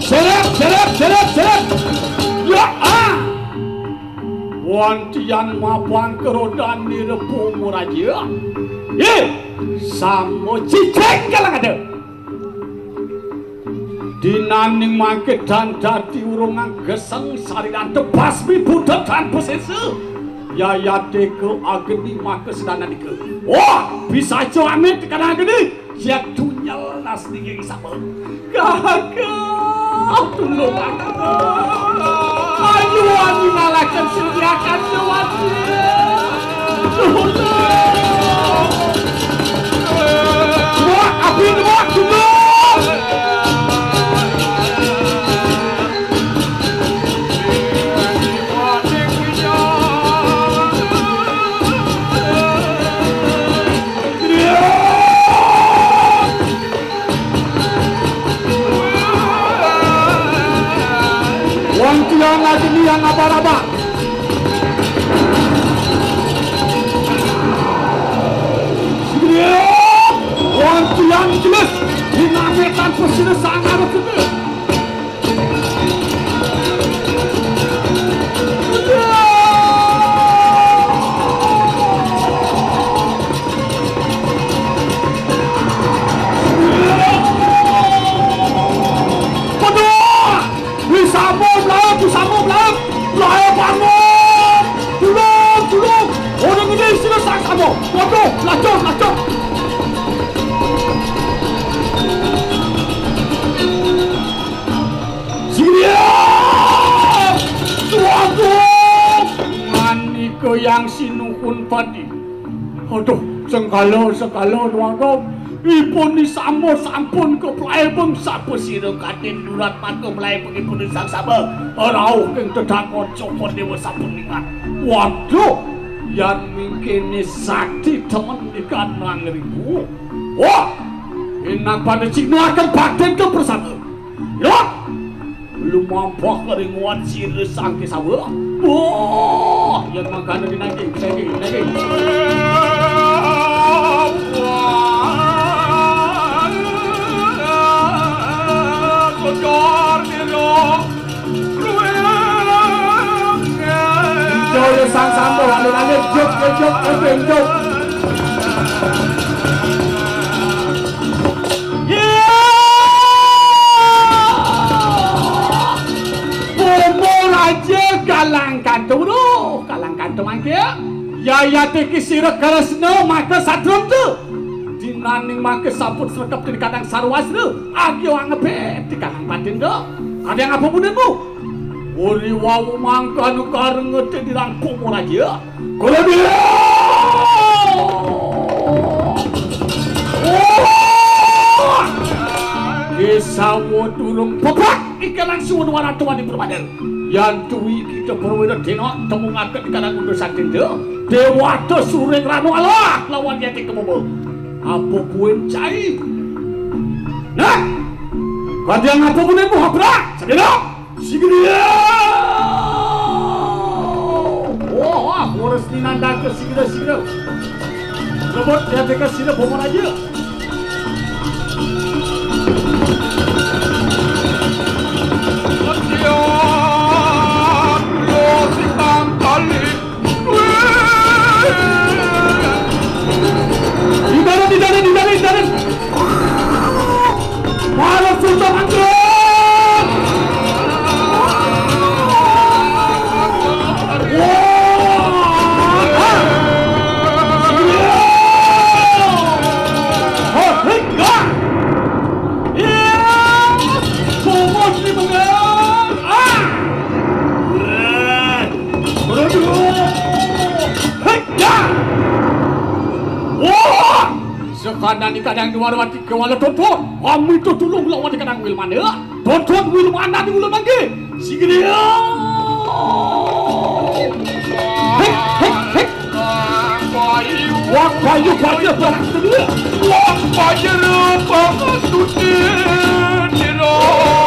Selep Ya Wantian mapang kerodan di repu muraja Samo ciceng kalang ada Dinaning mangke dan dadi urungan geseng sariran tebasmi budak dan posese Yayate ke ageni maka sedana dike Wah bisa amit karena ageni Siap tunyal nasni yang sama Kakak tunggu Ayo wani nalakan sediakan jawati Semua api semua tunggu Yang lagi ni yang apa-apa Wanti yang jelas dinamakan Sira Sang Marusudo Sambung Laya bangun Tulung Orang ini Sira Sang Sama Waduh lacon Siap Waduh Maniko yang sinuhun padi Aduh Sekalo waduh Ipun ni sampun ke pelai bangsa Sira kaden durat maka pelai pengipun Sang Sama Rauh keng tedakon copot Dewa sampun ingat Waduh yang mungkin sakti teman ikan ribu Wah enak pada cikno akan badan ke bersama Ya belum mampu keringuan Sira Sang Kesawa Wah yang makanan dinaging Kodor Ayo sang sambo alin-alin jog jog. Kalang kantung mangke ya teki sirek karesno maka sadrom tu dinaning maka saput serkap di kadang sarwas tu agyo angepe di kadang patin tu ada yang apa bunenmu uri wawu mangka nu karengete dirangkum raja kula dia Isawo durung popok ika langsung warna tuan di perbadan yang tuwi kita perwira tengok temu ngakak di kadang undur saking dia dewata sureng ranu Allah lawan yati kemubul apa pun cai nah kadiang apa pun ibu hapra sadena sigria wah boros ni nanda ke sigera robot dia teka sila bomor aja Di dalam. Malam Sultan Anggrek. Sekadang di kadang dua rawat tiga wala tonton kami itu tulung lawan di kadang wil mana tonton wil mana di bulan lagi sigri wak bayu baca perang sedih wak baca rupa tutin dirok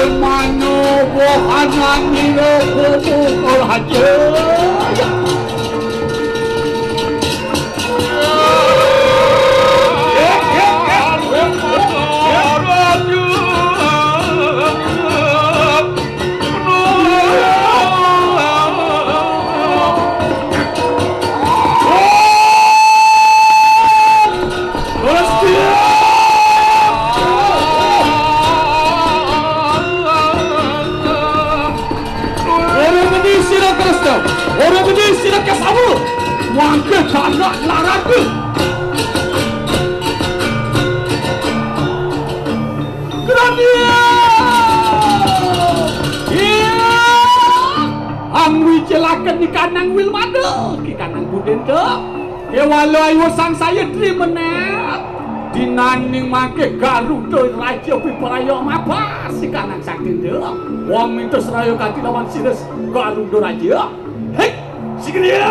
Mano bohanan nilo kukul haja orang ini sila kasamu wangke tanah laraku kerana angwi celakan di kanang wilmada di kanang buden tu walau ayo sang saya terima dinaning make garuda raja piparaya mapa si kanang sakti tu wang minta serayo kanti lawan sires garuda raja hei sigria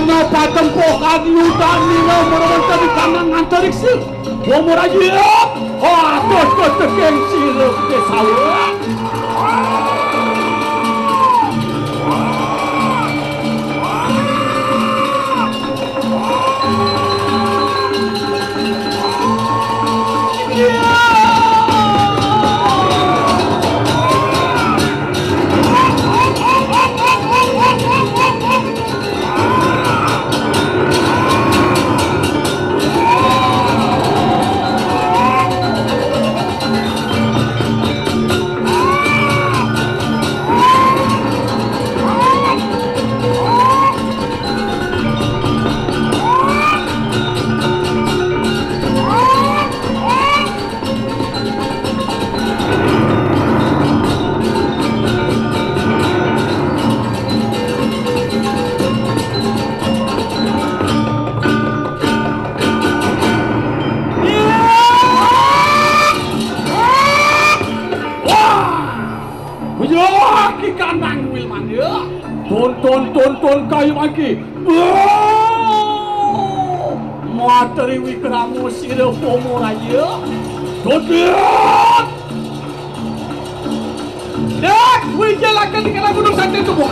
Karena patempokan yudan nila merawat di kanan antariksi bomor aja terus tekengsi ke sawah Tonton kayu lagi. Materi wikramo sira pomo raya. Tonton. Dek, wijalakan di kala gunung santai semua.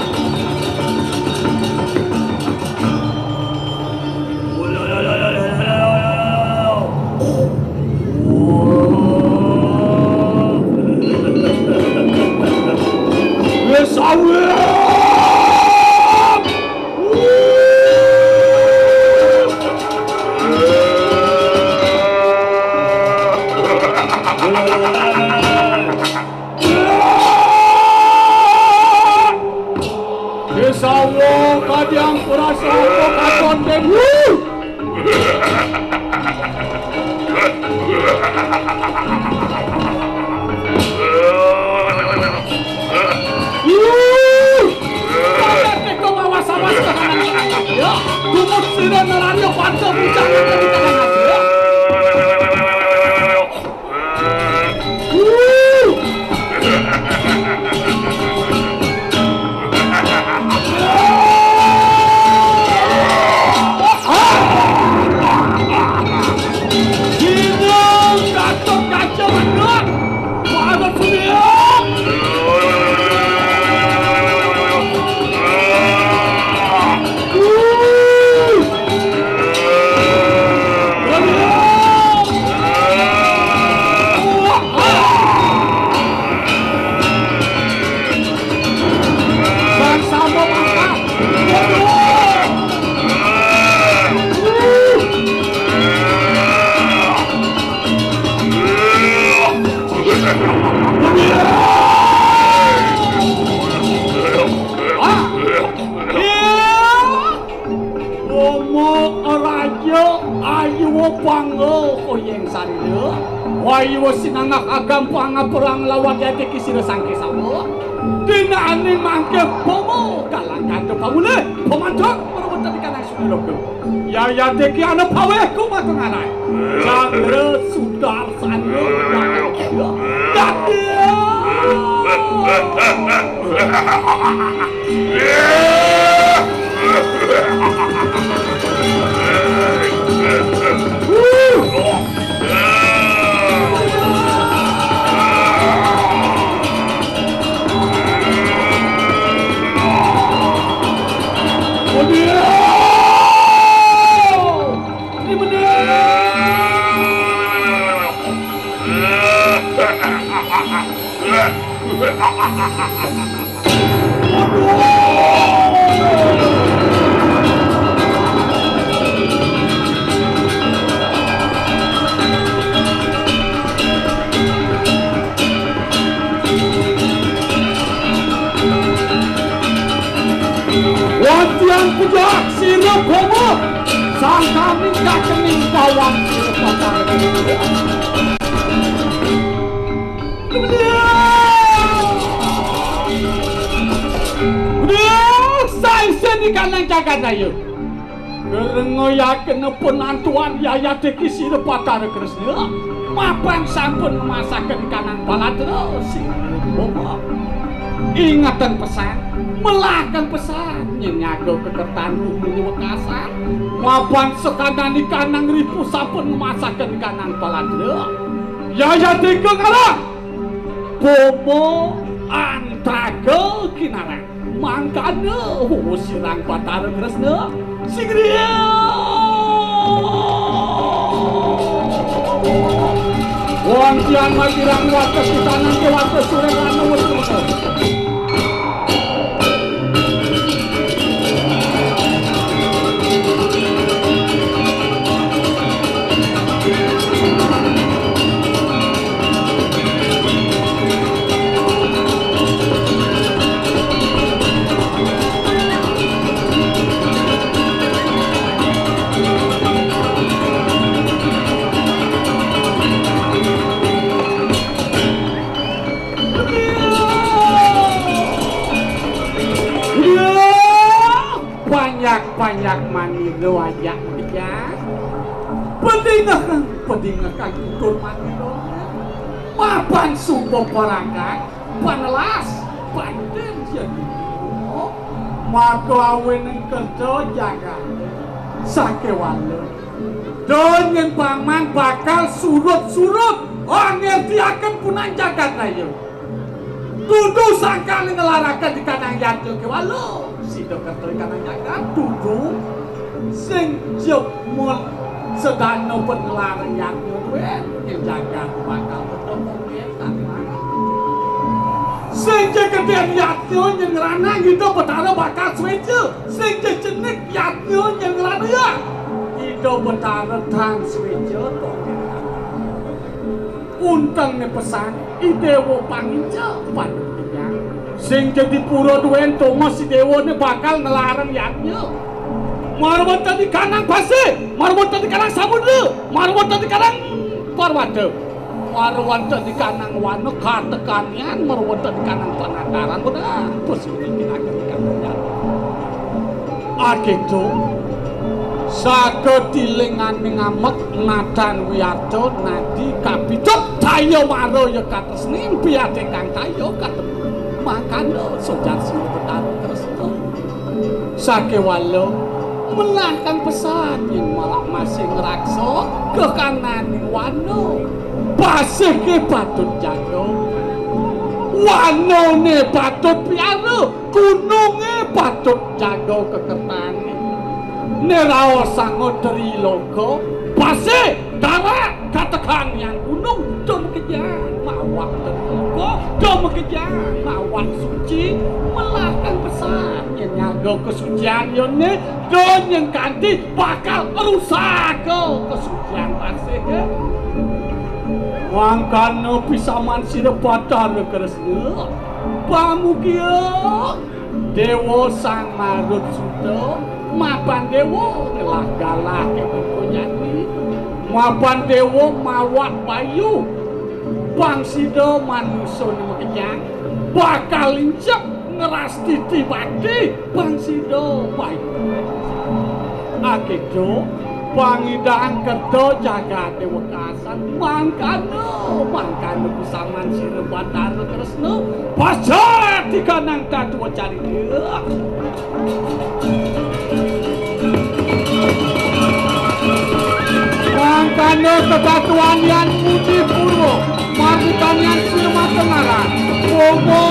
Sawo kadang kurasa katon den. Kadang ko mawas-awas ka kanan. Ya, kumot sila nararyo panto bicara ka di kanan. Wayo sinangak agam panga perang lawan yate kisira sangke sawo. Dina ane mangke pomo kalangkan to pamune pemantok perbutan di kanang sulok. Ya yate ki ana pawe ku matunganai. Chandra sudar sanyo Wantian pujak sira pomo sang kami kening kawan sira pacar. Di kanang jagat ayo. Kerengoyaken penantuan yaya deki sira patar Kresna. Mapan sampun masaken kanang baladra sira pomo. Ingatan pesan, melakan pesan nyenyago kekertanmu menyewekasan. Mapan sekadan di kanang ripu sampun masaken kanang baladra. Yaya deki kalah. Pomo antaga kinarang. Mangkana sirang Batara Kresna sigria wantian matirang wates kitanan ke wates surelana wates. Banyak mani wajah ya. Pedingakan utur mani mapan sumbo parangan panelas panten jadi maka awening kerja jaga sakewala donyen paman bakal surut-surut ngertiaken punan jagat raya dudu sangkali ngelarakan di kanang yatyo kewalo sida kerto di kanang jagat dudu sing jepmul sedano pengelarang yatyo duwe yang jagat bakal ketemu ngetan sing kegedean yatyo yang ngerana hidup betara bakal swece sing jenik yatyo yang ngerana ya hidup betara tang swece untang ne pesan idewo panginca panutnya sing jadi pura duwen tongo si dewo ne bakal ngelarang yatnya marwat tadi kanang pasir marwat tadi kanang samudra marwat tadi kanang parwada marwat tadi kanang wano katekanian marwat tadi kanang panataran udah posisi kita kanang aketo Saka dilingane ngamek nadan wiyato nadi kapicut tayo maro ya katresning piyate kang tayo katemu makana sojasi betaro tresno sakewalo melah kang pesan yen malah masih ngraksa kekananing wano pasih ke patut jaga wanone patut piara gununge patut jaga kekertane Nerao sangot dari loko pase darat katakan yang gunung dom kejar mawak dari loko dom kejar mawak suci melahkan pesan yang nyago kesucian yone don yang ganti bakal rusak kesucian pase wangkano pisaman sida patar keresnya pamukia dewa sang marut sudo mapan dewo telah galah ke nyati mapan dewo mawak bayu bangsido manusia ni makejang bakal lincak ngeras titi bati bangsido bayu akedo pangidang kerto jaga dewa kasan mangkano kusaman sira batara kresna pasar tikanang tatu cari dia mangkano kebatuan yang putih purwo marbutan yang sirma tengaran bobo